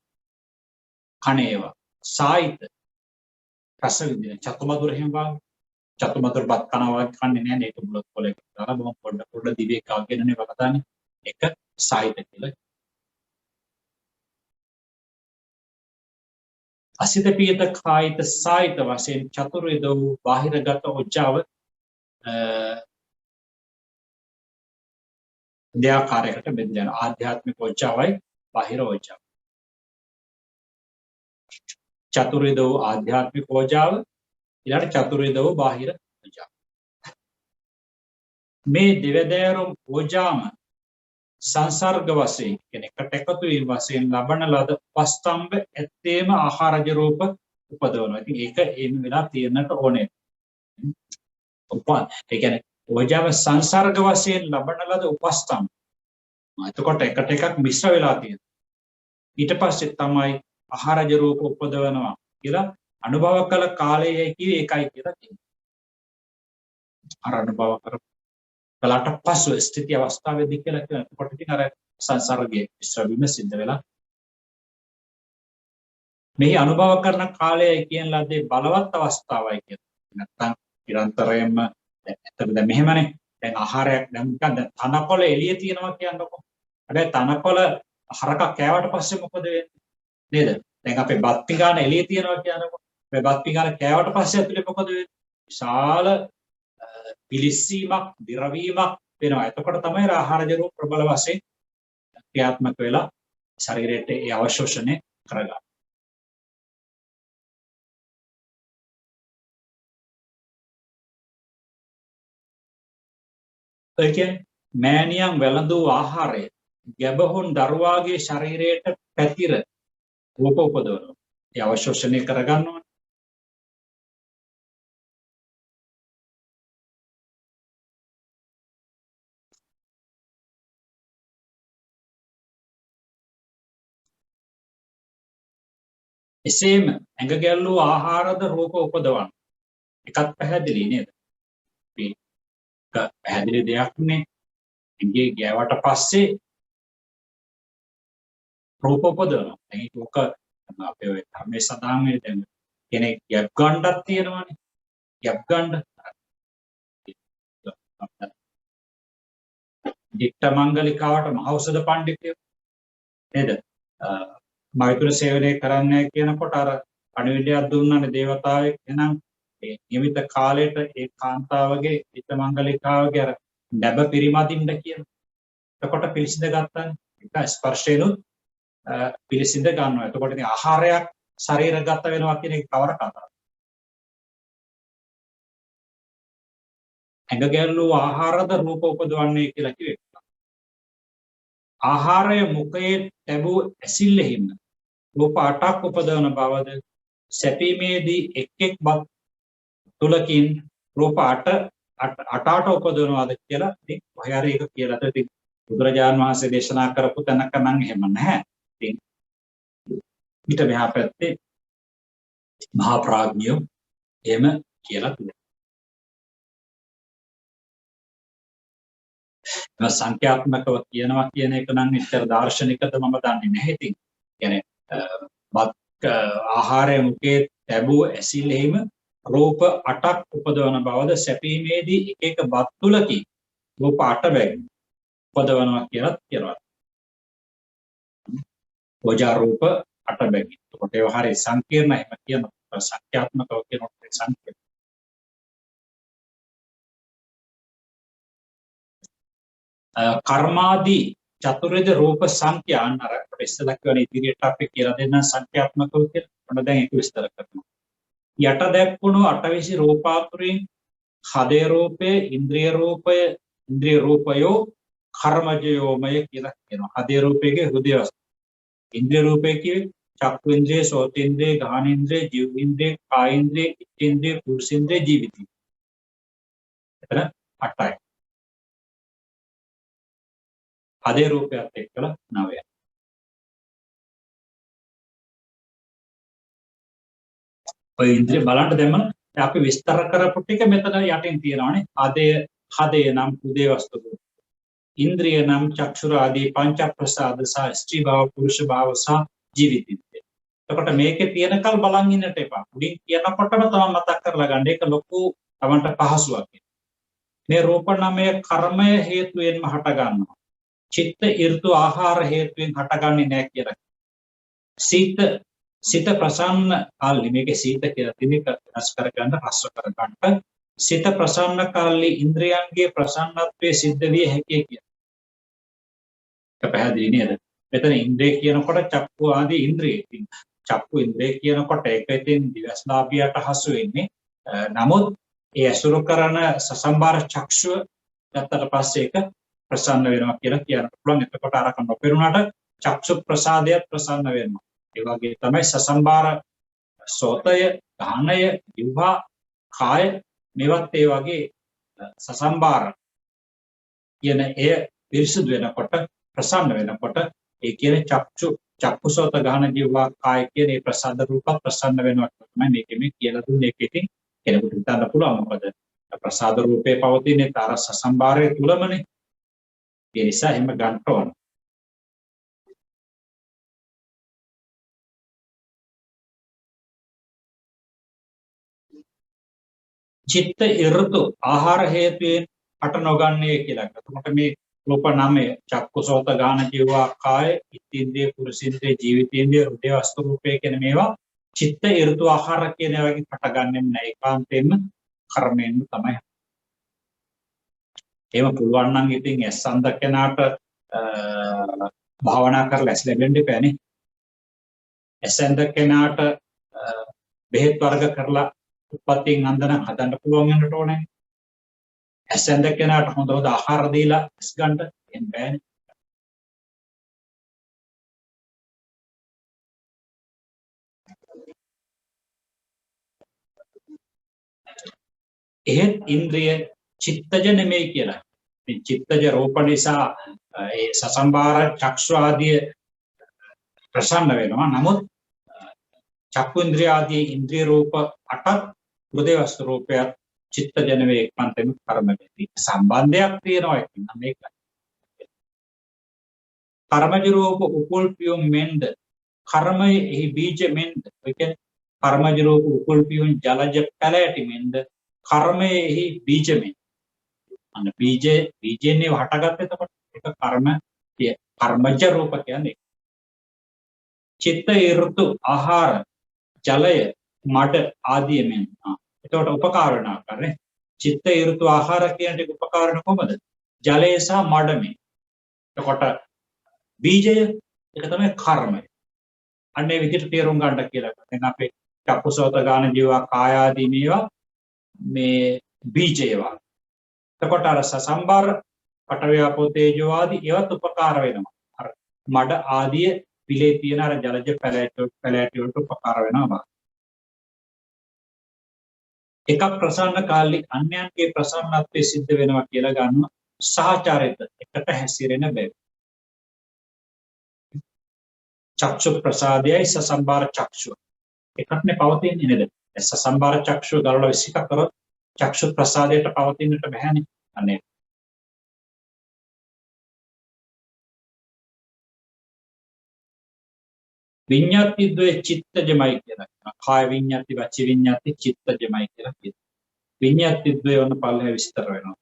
කන ඒවා. සායිත රස විඳින චතුමදුර එහෙම වාගේ. චතුමදුර බත් කනවා කන්නේ නැහැ නේ. ඒක බුලත් කොලයක දාලා බොහොම පොඩ දිවේ කාගෙනනේ වකදානේ. එක සායිත කියලා. අසිත, පීත, කායිත, සායිත වශයෙන් චතුර්විධ වූ බාහිරගත ඕජාව දෙආකාරයකට බෙදලා යනවා. ආධ්‍යාත්මික ඕජාවයි බාහිර ඕජාව. චතුර්විධ වූ ආධ්‍යාත්මික ඕජාව ඊළඟ චතුර්විධ වූ බාහිර ඕජාව. මේ දෙවදෑරුම් ඕජාම සංසර්ග වශයෙන් කියන්නේ එකට එකතු වීම වශයෙන් ලබන ලද උපස්තම්භ ඇත්තේම ආහාරජ රූප උපදවනවා. ඉතින් ඒක එන්න වෙලා තියෙන්නට ඕනේ. ඒ කියන්නේ ඕජාව සංසර්ග වශයෙන් ලබන ලද උපස්තම්භ. එතකොට එකට එකක් මිශ්‍ර වෙලා තියෙනවා. ඊට පස්සේ තමයි ආහාරජ රූප උපදවනවා කියලා අනුභව කළ කාලයේ කිව්වේ ඒකයි කියලා කියනවා. අර අනුභව කළාට පස්ව ස්ථಿತಿ අවස්ථාවේදී කියලා කියනවා. එතකොට ඉතින් අර සංසර්ගයේ මිශ්‍ර වීම සිද්ධ වෙලා මේ අනුභව කරන කාලයයි කියන ලද්දේ බලවත් අවස්ථාවයි කියනවා. නැත්තම් නිරන්තරයෙන්ම දැන් මෙහෙමනේ. දැන් ආහාරයක් දැන් නිකන් තනකොළ එළිය තියෙනවා කියන්නකො. හැබැයි තනකොළ හරකක් කෑවට පස්සේ මොකද වෙන්නේ? නේද? දැන් අපේ බත් පිඟාන එළිය තියෙනවා කියන්නකො. මේ බත් පිඟාන කෑවට පස්සේ ඇතුලේ මොකද වෙන්නේ? විශාල පිලිස්සීමක්, දිරවීමක් වෙනවා. එතකොට තමයි ආහාරජ රූප ප්‍රබල වශයෙන් ක්‍රියාත්මක වෙලා ශරීරයට ඒ අවශෝෂණය කරගන්න. ඒ කියන්නේ මෑණියන් වැළඳූ ආහාරය ගැබහුන් දරුවාගේ ශරීරයට පැතිර රූප උපදවනවා. ඒ අවශෝෂණය කරගන්නවා. එසේම ඇඟ ගැල්ලූ ආහාරද රූප උපදවන. එකත් පැහැදිලි නේද? පැහැදිලි දෙයක් නේ. ඇඟේ ගෑවට පස්සේ රූප උපදවනවා. ඒක ඔක අපේ ඔය ධර්මයේ සඳහන් වෙන්නේ දැන් කෙනෙක් ගැප් ගන්නක් තියෙනවානේ. ගැප් ගන්න දිට්ඨ මංගලිකාවට මහෞෂධ පඬිතුයෝ නේද? මෛත්‍රී සේවනය කරන්න කියනකොට අර පණිවිඩයක් දුන්නානේ දේවතාවෙක්. එහෙනම් ඒ නියමිත කාලයට ඒ කාන්තාවගේ දිට්ඨ මංගලිකාවගේ අර නැබ පිරිමදින්න කියන. එතකොට පිළිසිඳ ගත්තානේ. ඒක ස්පර්ශේනොත් පිළිසිඳ ගන්නවා. එතකොට ඉතින් ආහාරයක් ශරීරගත වෙනවා කියන එක කවර කතාවක්ද? ඇඟ ගැල්ලූ ආහාරද රූප උපදවන්නේ කියලා කිව්වේ. ආහාරය මුඛයේ ලැබූ ඇසිල්ලෙහිම රූප 8ක් උපදවන බවද සැපීමේදී එක් එක් බත් තුලකින් රූප 8 උපදවනවාද කියලා ඉතින් ඔය හරි එක කියලා. ඉතින් බුදුරජාණන් වහන්සේ දේශනා කරපු තැනක නම් එහෙම නැහැ. ඉතින් ඊට මෙහා පැත්තේ මහා ප්‍රඥයෝ එහෙම කියලා තියෙනවා. සංඛ්‍යාත්මකව කියනවා කියන එක නම් ඉතර දාර්ශනිකද මම දන්නේ නැහැ. ඉතින් කියන්නේ ආහාරය මුඛයේ ලැබූ ඇසිල්ලෙහිම රූප 8ක් උපදවන බවද සැපීමේදී එක එක බත් තුලකින් රූප 8 බැගින් උපදවනවා කියලා කියනවා. ඕජා රූප 8 බැගින්. ඒකට ඒව හරිය සංකීර්ණ එහෙම කියනවා. සංඛ්‍යාත්මකව කියනකොට සංකීර්ණ. කර්මාදී චතුර්විධ රූප සංඛ්‍යා අර ඉස්සලා කියන ඉදිරියට අපි කියලා දෙන්න සංඛ්‍යාත්මකව කියලා. මොන දැන් ඒක විස්තර කරනවා. යට දැක්වුණු 8 රූපාතුරින් හදේ රූපය, ඉන්ද්‍රිය රූපය, ඉන්ද්‍රිය රූපයෝ කර්මජයෝමය කියලා කියනවා. හදේ රූපයේ හෘදය වස්තු. ඉන්ද්‍රිය රූපය කියේ චක්ඛුන්ද්‍රිය, සෝතේන්ද්‍රිය, ගාහනේන්ද්‍රිය, ජීවේන්ද්‍රිය, කායේන්ද්‍රිය, ඉච්ඡේන්ද්‍රිය, පුරුෂේන්ද්‍රිය, ජීවිතේන්ද්‍රිය. එතන 8යි. හදේ රූපයත් එක්කලා 9යි. ඔය ඉන්ද්‍රිය බලන්න දැම්ම අපි විස්තර කරපු ටික මෙතන යටින් තියෙනවානේ. හදේ නම් හෘදේ වස්තු. ඉන්ද්‍රිය නම් චක්ෂුර ආදී පංච ප්‍රසාද සහ ස්ත්‍රී භාව, පුරුෂ භාව සහ ජීවිතින්ද්‍රිය. එතකොට මේකේ තියෙනකල් බලන් ඉන්නට එපා. උඩින් කියනකොටම තමයි මතක් කරලා ගන්න. ඒක ලොකු තමන්ට පහසුවක්. මේ රූප නාමයේ කර්මය හේතුවෙන්ම හට ගන්නවා. චිත්ත ඍතු ආහාර හේතුවෙන් හටගන්නේ නැහැ කියලා. සිත ප්‍රසන්න කාලි මේකේ සීත කියලා තිබෙක රස කරගන්න රස කරගන්න. සිත ප්‍රසන්න කාලි ඉන්ද්‍රයන්ගේ ප්‍රසන්නත්වයේ සිද්ධ විය හැකියි කියලා. ඒක පැහැදිලි නේද? මෙතන ඉන්ද්‍රිය කියනකොට චක්කු ආදී ඉන්ද්‍රිය. චක්කු ඉන්ද්‍රිය කියනකොට ඒක ඉතින් දිවස්ලාභියට හසු වෙන්නේ. නමුත් ඒ අසුර කරන සසම්බාර චක්ෂුව ගත්තට පස්සේ ඒක ප්‍රසන්න වෙනවා කියලා කියන්න පුළුවන්. එතකොට අරක නොපෙරුණාට චක්ෂු ප්‍රසාදය ප්‍රසන්න වෙනවා. ඒ වගේ තමයි සසම්බාර සෝතය, ගාහනය, ජීවහා, කාය මේවත් ඒ වගේ සසම්බාර කියන එය පිරිසුදු වෙනකොට ප්‍රසන්න වෙනකොට ඒ කියන්නේ චක්කුසෝත ගාහන ජීවහා කාය කියන මේ ප්‍රසන්න රූප ප්‍රසන්න වෙනවා තමයි මේකෙම කියලා දුන්නේ. ඒක ඉතින් කෙනෙකුට හිතන්න පුළුවන් මොකද ප්‍රසාද රූපේ පවතින්නේ තර සසම්බාරයේ තුලමනේ. ඒ නිසා එහෙම ගන්න ඕන. චිත්ත ඍතු ආහාර හේතුයෙන් හට නොගන්නේ කියලා. එතකොට මේ රූප නාමය චක්කුසෝත ගාන ජීවා කාය ඉන්ද්‍රිය පුරුෂින්ද්‍රිය ජීවිතේන්ද්‍රිය හෘදේ වස්තු රූපේ කියන මේවා චිත්ත ඍතු ආහාර කියන ඒවාගේ හටගන්නේ නැහැ. ඒකාන්තයෙන්ම කර්මයෙන් තමයි. එහෙම පුළුවන් නම් ඉතින් ඇස් අන්ධ කෙනාට භාවනා කරලා ඇස් ලැබෙන්න ඉපෑනේ. ඇසෙන්ද කෙනාට බෙහෙත් වර්ග කරලා උපත්යෙන් අන්දන හදන්න පුළුවන් වෙනට ඕනේ. ඇසෙන්ද කෙනාට හොඳ ආහාර දීලා ඇස් ගන්න එහෙම බෑනේ. එහෙත් ඉන්ද්‍රිය චිත්තජ නෙමෙයි කියලා. මේ චිත්තජ රූප නිසා ඒ සසම්බාර චක්ෂු ආදී ප්‍රසන්න වෙනවා. නමුත් චක්කු ඉන්ද්‍රිය ආදී ඉන්ද්‍රිය රූප 8ක් හෘදේ වස්තු රූපයත් චිත්තජ නෙමෙයි එක්පන්තෙම කර්මජ සම්බන්ධයක් තියෙනවා එකින්. මේක කර්මජ රූප උපුල්පියුම් මෙන්ද කර්මයේ එහි බීජ මෙන්ද ඒ කියන්නේ කර්මජ රූප උපුල්පියුම් ජලජ පැලෑටි මෙන්ද කර්මයේහි බීජමෙන් අන්න බීජෙන්නේ හටගත්තේ එතකොට ඒක කර්මජ රූප කියන්නේ චිත්ත ඍතු ආහාර ජලය මඩ ආදී මෙන් එතකොට උපකාර වෙන ආකාරනේ චිත්ත ඍතු ආහාර කියන ටික උපකාර වෙන කොහමද ජලය සහ මඩ මේ එතකොට බීජය ඒක තමයි කර්මය අන්නේ විදිහට තේරුම් ගන්න කියලා දැන් අපේ චක්කුසෝත ගාන ජීවා කාය ආදී මේවා මේ බීජේවා එතකොට අර සසම්බාර පඨවි ආපෝ තේජෝ ආදී ඒවත් උපකාර වෙනවා අර මඩ ආදී පිලේ තියෙන අර ජලජ පැලෑටි වලට උපකාර වෙනවා එකක් ප්‍රසන්න කාලි අන්‍යයන්ගේ ප්‍රසන්නත්වයේ සිද්ධ වෙනවා කියලා ගන්නවා සහචාරිත එකට හැසිරෙන බැව් චක්ෂු ප්‍රසාදයයි සසම්බාර චක්ෂුව එකක්නේ පවතින්නේ නේද සසම්බාර චක්ෂුව ගලවලා විසික කරොත් චක්ෂු ප්‍රසාදයට පවතින්නට බැහැනේ අනේ විඤ්ඤාති ද්වේ චිත්තජමයි කියලා කියනවා කාය විඤ්ඤාති වචි විඤ්ඤාති චිත්තජමයි කියලා කියනවා විඤ්ඤාති ද්වේ වන පල්ලේ විස්තර වෙනවා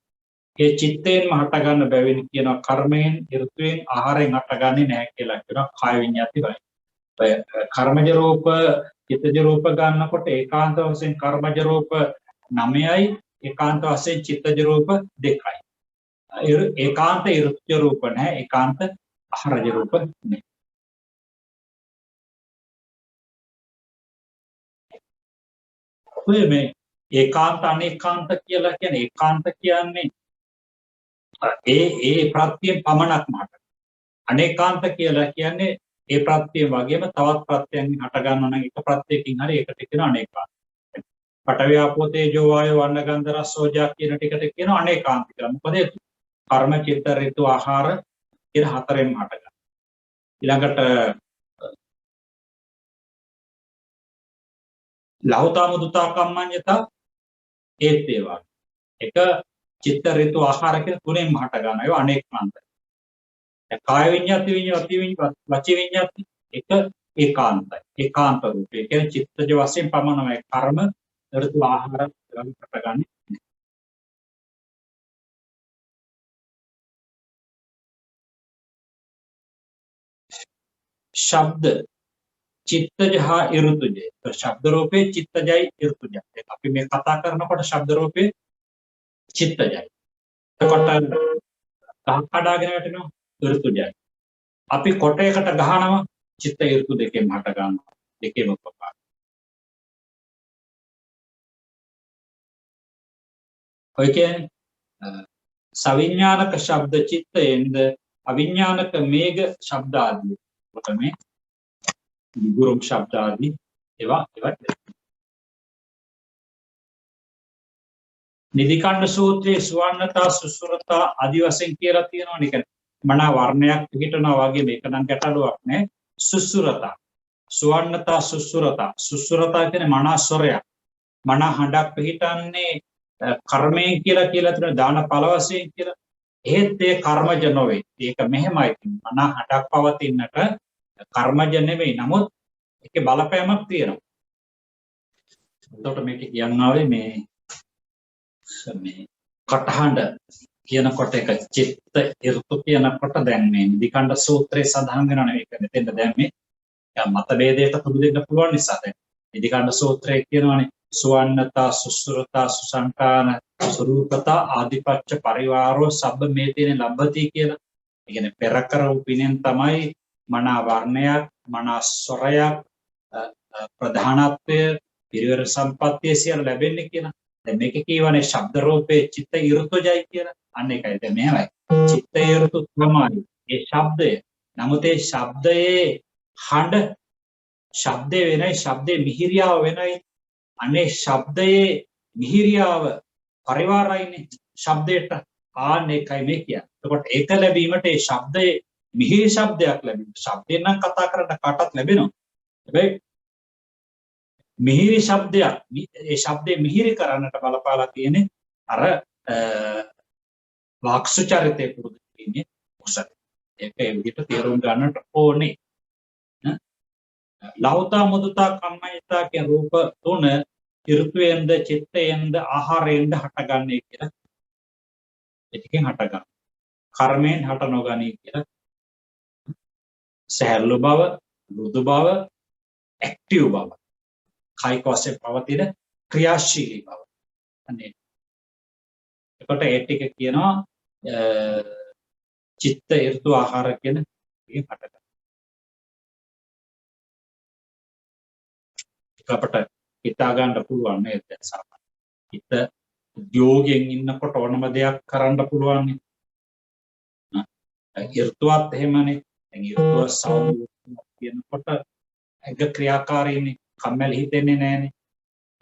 ඒ චිත්තයෙන් හට ගන්න බැවින් කියනවා කර්මයෙන් ඍතුයෙන් ආහාරයෙන් හටගන්නේ නැහැ කියලා කියනවා කාය විඤ්ඤාති වයි කර්මජ රූප චිත්තජ රූප ගන්නකොට ඒකාන්ත වශයෙන් කර්මජ රූප 9යි ඒකාන්ත වශයෙන් චිත්තජ රූප 2යි ඒකාන්ත ඍතුජ රූප නැහැ ඒකාන්ත ආහාරජ රූප නැහැ ඔය මේ ඒකාන්ත අනේකාන්ත කියලා කියන්නේ ඒකාන්ත කියන්නේ ඒ ප්‍රත්‍යයෙන් පමණක්ම හට අනේකාන්ත කියලා කියන්නේ ඒ ප්‍රත්‍ය වගේම තවත් ප්‍රත්‍යයන් හට ගන්නවා නම් එක ප්‍රත්‍යයකින් හරි ඒකට කියන අනේකාන්ත. පඨවි ආපෝ තේජෝ වායෝ වර්ණ ගන්ධ රස ඕජා කියන ටිකට කියන අනේකාන්ත කියලා. මොකද ඒ කර්ම චිත්ත ඍතු ආහාර කියන හතරෙන් හට ගන්නවා. ඊළඟට ලෞතා මුදුතා කම්මඤ්ඤතා ඒත් ඒවා. එක චිත්ත ඍතු ආහාර කියන තුනෙන් හට ගන්නවා. ඒවා අනේකාන්තයි. කාය විඤ්ඤාති විඤ්ඤාති වචි විඤ්ඤාති එක ඒකාන්තයි ඒකාන්ත රූපය කියන්නේ චිත්තජ වශයෙන් පමණමයි කර්ම ඍතු ආහාර ප්‍රගන්නේ ශබ්ද චිත්තජ හා ඍතුජ ශබ්ද රූපේ චිත්තජයි ඍතුජයි අපි මේ කතා කරනකොට ශබ්ද රූපේ චිත්තජයි එතකොට ගහ කඩාගෙන වැටෙනවා ඍතුජයි අපි කොටයකට ගහනවා චිත්ත ඍතු දෙකෙන් හට ගන්නවා දෙකේම උපකාර ඔය කියන්නේ සවිඥානික ශබ්ද චිත්තයෙන්ද අවිඥානික මේඝ ශබ්ද ආදී කොටමේ ගුරුම් ශබ්ද ආදී ඒවා නිදිකණ්ඩ සූත්‍රයේ සුවන්නතා සුසුරතා ආදි වශයෙන් කියලා තියෙනවා නේ මනා වර්ණයක් පිටනවා වගේ මේක නම් ගැටලුවක් නෑ සුසුරතා සුවන්නතා සුසුරතා කියන්නේ මනා ස්වරයක් මනා හඬක් පිටන්නේ කර්මයෙන් කියලා තුන දාන ඵල වශයෙන් කියලා එහෙත් ඒ කර්මජ නොවේ ඒක මෙහෙමයි මනා හඬක් පවතින්නට කර්මජ නෙවෙයි නමුත් ඒකේ බලපෑමක් තියෙනවා එතකොට මේක කියන්නාවේ මේ කටහඬ කියනකොට එක චිත්ත ඍතු කියනකොට දැන් මේ නිදිකණ්ඩ සූත්‍රයේ සඳහන් වෙනවා මේක මෙතෙන්ද දැන් මේ මත ભેදයට පුදු දෙන්න පුළුවන් නිසා දැන් නිදිකණ්ඩ සූත්‍රයේ කියනවානේ සුවන්නතා සුසුරතා සුසංකාන ස්වරූපතා ආදිපච්ච පරිවාරෝ සබ්බ මේතේන ලබ්ධති කියලා ඒ කියන්නේ පෙර කරපු පිනෙන් තමයි මනා වර්ණයක්, මනා ස්වරයක්, ප්‍රධානත්වය, පිරිවර සම්පත්තිය සියල්ල ලැබෙන්නේ කියලා. දැන් මේක කියවනේ ශබ්ද රූපේ චිත්ත ඍතුජයි කියලා. අන්න ඒකයි. දැන් මෙහෙමයි. චිත්ත ඍතු තමයි ඒ ශබ්දය. නමුත් ඒ ශබ්දයේ හඬ, ශබ්දේ වෙනයි, ශබ්දේ මිහිරියාව වෙනයි. අනේ ශබ්දයේ මිහිරියාව පරිවාරයිනේ ශබ්දයට. ආන්න ඒකයි මේ කියන්නේ. එතකොට ඒක ලැබීමට ඒ ශබ්දයේ මිහිරි ශබ්දයක් ලැබෙනවා. ශබ්දයෙන් නම් කතා කරන්න කාටත් ලැබෙනවා. හැබැයි මිහිරි ශබ්දයක්, ඒ ශබ්දේ මිහිරි කරන්නට බලපාලා තියෙන්නේ අර වාක්සු චරිතය පුරුදු කිරීමේ කුසල. ඒක ඒ විදිහට තේරුම් ගන්නට ඕනේ. ලෞතා මුදුතා කම්මයිතා කියන රූප තුන ඍතුයෙන්ද චිත්තයෙන්ද ආහාරයෙන්ද හටගන්නේ කියලා. ඒකෙන් හටගන්න. කර්මයෙන් හට නොගනී කියලා. සහැල්ලු බව, මෘදු බව, ඇක්ටිව් බව. කායික වශයෙන් පවතින ක්‍රියාශීලී බව. අනේ. එතකොට ඒ ටික කියනවා චිත්ත ඍතු ආහාර කියන එකේ හටගන්න. අපට හිතා ගන්න පුළුවන් නේද? සාමාන්‍ය හිත උද්‍යෝගයෙන් ඉන්නකොට ඕනම දෙයක් කරන්න පුළුවන් නේ. ඍතුවත් එහෙමනේ. දැන් ඍතුව සෞම්‍ය කියනකොට එක ක්‍රියාකාරීනේ, කම්මැලි හිතෙන්නේ නැහනේ.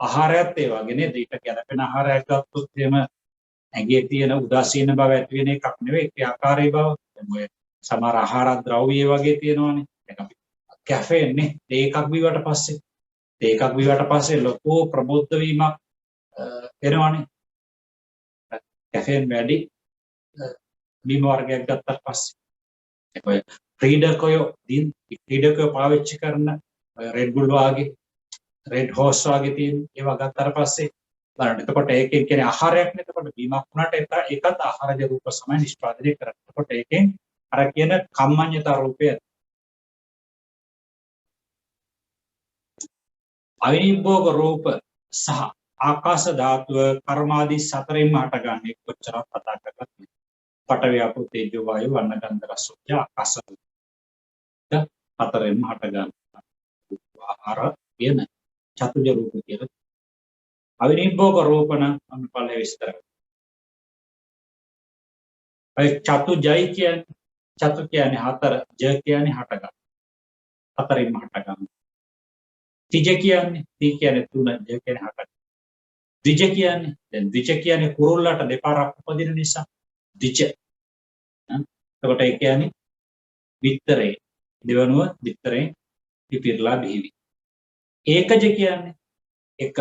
ආහාරයත් ඒ වගේ නේද? ඊට ගැළපෙන ආහාරයක් ගත්තොත් එහෙම ඇඟේ තියෙන උදාසීන බව ඇති වෙන එකක් නෙවෙයි, ක්‍රියාකාරී බව. දැන් ඔය සමහර ආහාර ද්‍රව්‍ය වගේ තියෙනවානේ. දැන් අපි කැෆේන් නේ, ඒකක් බීවට පස්සේ ඒකක් බීවට පස්සේ ලොකු ප්‍රබෝධ වීමක් වෙනවානේ. කැෆේන් වැඩි බීම වර්ගයක් ගත්තට පස්සේ ඔය ක්‍රීඩකයෝ පාවිච්චි කරන රෙඩ් බුල් වාගේ, රෙඩ් හෝස් වාගේ තියෙන ඒවා ගත්තට පස්සේ බලන්න. එතකොට ඒකෙන් කියන්නේ ආහාරයක් නේ. එතකොට බීමක් වුණාට ඒකත් ආහාරජ රූප සමය නිෂ්පාදනය කරන්නේ. එතකොට ඒකෙන් අර කියන කම්මඤ්ඤතා රූපය අවිනිභෝග රූප සහ ආකාශ ධාතුව කර්මාදී සතරෙන්ම හටගන්නේ. කොච්චරක් කතා කරලා පඨවි ආපෝ තේජෝ වායෝ වර්ණ ගන්ධ රස ඕජ ආකාශ හතරෙන්ම හටගන්න ආහාර කියන චතුජ රූප කියලා. අවිනිභෝග රූප නම් අනුපලයේ විස්තර. ඒ චතුජයි කියන්නේ, චතු කියන්නේ හතර, ජ කියන්නේ හටගන්න. හතරෙන්ම හටගන්න. තිජ කියන්නේ, ති කියන්නේ තුන, ජ කියන්නේ හටගන්න. ද්විජ කියන්නේ, දැන් ද්විජ කියන්නේ කුරුල්ලට දෙපාරක් උපදින නිසා ද්විජ. එතකොට ඒ කියන්නේ විතරේ, දෙවනුව විතරේ පිපිරලා බිහිවි. ඒකජ කියන්නේ එක.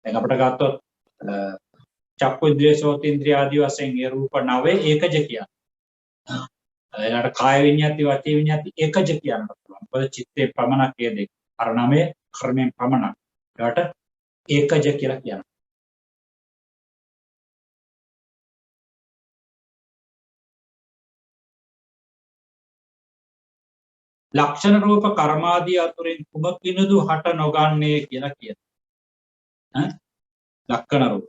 දැන් අපිට ගත්තොත් චක්කු ඉන්ද්‍රිය, සෝත ඉන්ද්‍රිය ආදී වශයෙන් ඒ රූප 9 ඒකජ කියන්නේ. එයාට කාය විඤ්ඤාති, වාචී විඤ්ඤාති ඒකජ කියන්න පුළුවන්. මොකද චිත්තේ පමණක් ඒ දෙක. අර 9 කර්මයෙන් පමණක්. එයාට ඒකජ කියලා කියනවා. ලක්ෂණ රූප කර්මාදී අතුරින් කුමකිනුදු හට නොගන්නේ කියලා කියනවා. ලක්ෂණ රූප.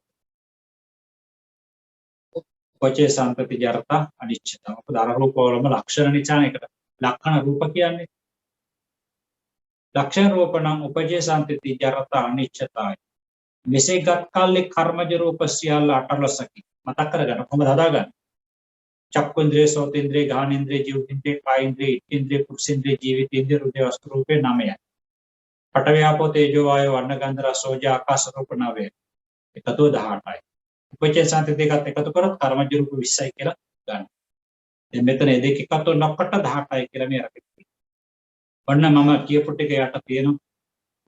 උපචේ සම්පති ජරතා අනිච්චතා. මොකද අර රූප වලම ලක්ෂණ නිසා එකට ලක්ෂණ රූප කියන්නේ. ලක්ෂණ රූප නම් උපචේ සම්පති ජරතා අනිච්චතායි. මෙසේගත් කල්ලේ කර්මජ රූප සියල්ල අටලොසකි. මතක් කරගන්න කොහොමද හදාගන්නේ? චක්කුන්ද්‍රිය, සෝතේන්ද්‍රිය, ගාහනේන්ද්‍රිය, ජීවේන්ද්‍රිය, කායේන්ද්‍රිය, ඉත්තේන්ද්‍රිය, පුරුෂේන්ද්‍රිය, ජීවිතේන්ද්‍රිය, හෘදය වස්තු රූපේ 9යි. පඨවි ආපෝ තේජෝ වායෝ වර්ණ ගන්ධ රස ඕජ ආකාශ රූප 9යි. එකතු 18යි. උපචේ සම්පති දෙකත් එකතු කරොත් කර්මජ රූප 20යි කියලා ගන්න. දැන් මෙතන මේ දෙක එකතු නොකොට 18යි කියලා මේ අරගෙන. ඔන්න මම කියපු ටික යට තියෙනවා.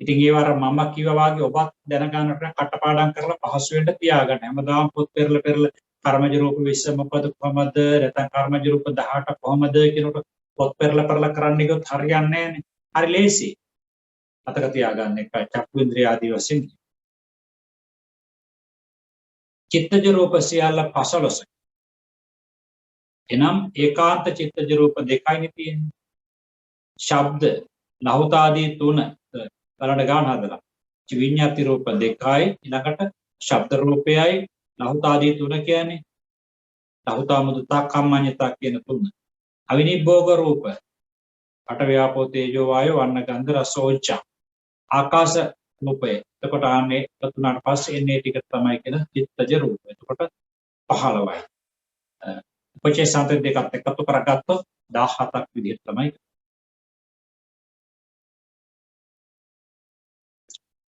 ඉතින් ඒ වර මම කිව්වා වාගේ ඔබත් දැනගන්නට කටපාඩම් කරලා පහසු වෙන්න තියාගන්න. හැමදාම පොත් පෙරලා කර්මජ රූප 20 මොකද කොහමද, නැත්නම් කර්මජ රූප 18 කොහමද කියනකොට පොත් පෙරලා කරන්නේ කිව්වොත් හරියන්නේ නැහැනේ. හරි ලේසි. මතක තියාගන්න එක චක්කු ඉන්ද්‍රිය ආදී වශයෙන්. චිත්තජ රූප සියල්ල 15. එනම් ඒකාන්ත චිත්තජ රූප දෙකයි තියෙන්නේ. ශබ්ද ලහුතාදී 3 බලන්න ගන්න හදලා. විඤ්ඤාති රූප 2යි ඊළඟට ශබ්ද රූපයයි ලහුතාදී 3 කියන්නේ ලහුතා මුදුතා කම්මඤ්ඤතා කියන තුන. අවිනිබ්බෝග රූප පඨවි ආපෝ තේජෝ වායෝ වන්න ගන්ධ රස ඕජා ආකාශ රූපය. එතකොට ආන්නේ තුනට පස්සේ එන්නේ ටික තමයි කියන චිත්තජ රූප. එතකොට 15යි. උපචේ සාන්ත දෙකත් එකතු කරගත්තොත් 17ක් විදිහට තමයි.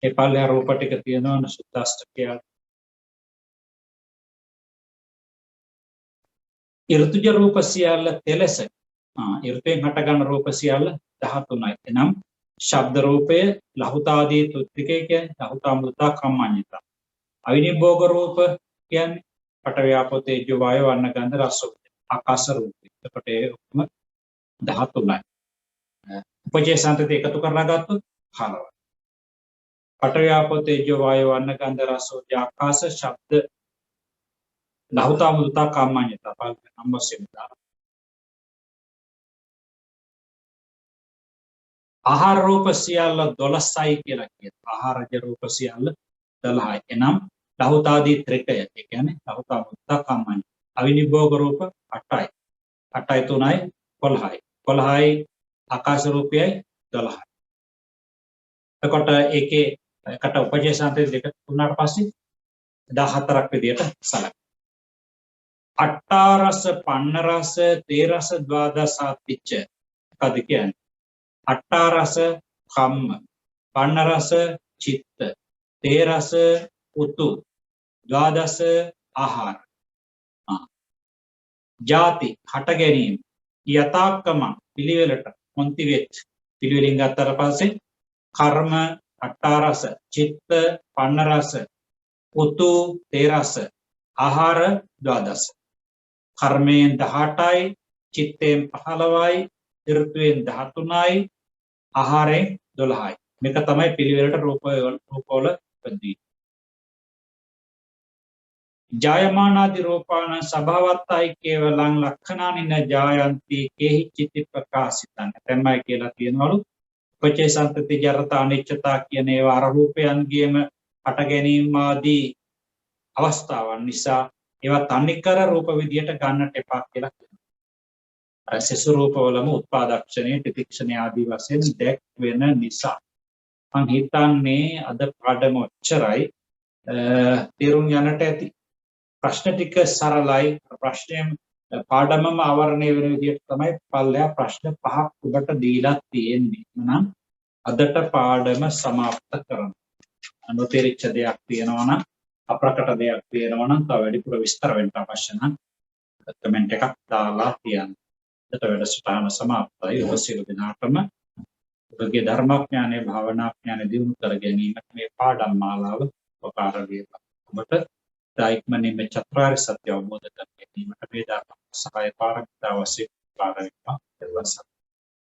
ඒ පල්ලේ රූප ටික තියෙනවා සුත්තාෂ්ටකය. ඍතුජ රූප සියල්ල තෙලස. ඍතෙන් හටගන්න රූප සියල්ල 13යි. එනම් ශබ්ද රූපය ලහුතාදී තුත්තිකේ කියන්නේ ලහුතා මුදුතා කම්මඤ්ඤතා. අවිනිබ්බෝග රූප කියන්නේ පඨවි ආපෝ තේජෝ වායෝ වන්න ගන්ධ රස ආකාශ රූපය. එතකොට ඒ ඔක්කොම 13යි. උපජේ සම්පති එකතු කරලා ගත්තොත් 15යි. පඨවි ආපෝ තේජෝ වායෝ වන්න ගන්ධ රස ආකාශ ශබ්ද ලහුතා මුදුතා කම්මඤ්ඤතා නම්බර් 7. ආහාර රූප සියල්ල 12යි කියලා කියනවා. ආහාරජ රූප සියල්ල 12යි. එනම් ලහුතාදී ත්‍රිකය. ඒ කියන්නේ ලහුතා මුදුතා කම්මඤ්ඤ. අවිනිබ්බෝග රූප 8යි. 8යි 3යි 12යි. 12යි ආකාශ රූපයයි 12යි. එතකොට ඒකේ එකට උපජේ සාන්තේ දෙක තුනට පස්සේ 14ක් විදියට සලකනවා. අට්ඨාරස පන්න රස තේ රස ද්වාදසාතිච්ච කද කියන්නේ අට්ඨාරස කම්ම පන්න රස චිත්ත තේ රස උතු ද්වාදස ආහාර ಜಾති හට ගැනීම යථාක්කම පිළිවෙලට මොන්ති වෙච්ච පිළිවෙලින් ගත්තට පස්සේ කර්ම අට්ඨාරස චිත්ත පන්න රස උතු තේ රස ආහාර ද්වාදස කර්මයෙන් 18යි චිත්තයෙන් 15යි ඍතුයෙන් 13යි ආහාරයෙන් 12යි. මේක තමයි පිළිවෙලට රූපවල පද්ධතිය. ජායමානාදි රූපාන සභාවත්තයි කේවලං ලක්ඛණානින ජායන්ති කේහි චිත්ති ප්‍රකාශිතං. තමයි කියලා කියනවලු. උපචේ සම්පති ජරතා අනිච්චතා කියන ඒවා අර රූපයන්ගේම හට ගැනීම ආදී අවස්ථාවන් නිසා ඒවා තනිකර රූප විදියට ගන්නට එපා කියලා කියනවා. අර සසු රූපවලම උත්පාදක්ෂණයේ තිතික්ෂණයේ ආදී වශයෙන් දැක් වෙන නිසා මම හිතන්නේ අද පාඩම ඔච්චරයි තේරුම් යන්නට ඇති. ප්‍රශ්න ටික සරලයි. ප්‍රශ්නයෙන් පාඩමම ආවරණය වෙන විදිහට තමයි පල්ලෙහා ප්‍රශ්න 5ක් ඔබට දීලා තියෙන්නේ. එහෙනම් අදට පාඩම સમાપ્ત කරමු. නොතේරිච්ච දෙයක් තියෙනවා නම් අප්‍රකට දෙයක් තියෙනවා නම් තව වැඩිපුර විස්තර වෙන්න අවශ්‍ය නම් කමෙන්ට් එකක් දාලා තියන්න. එතකොට වැඩසටහන સમાપ્તයි. ඔබ සියලු දෙනාටම ඔබගේ ධර්මඥානය භාවනාඥානය දියුණු කර ගැනීමට මේ පාඩම් මාලාව උපකාර වේවා. ඔබට ධෛර්යමනේ මේ චතුරාර්ය සත්‍ය අවබෝධ කර ගැනීමට මේ ධර්ම සහාය පාරමිතා වශයෙන් උපකාර වේවා.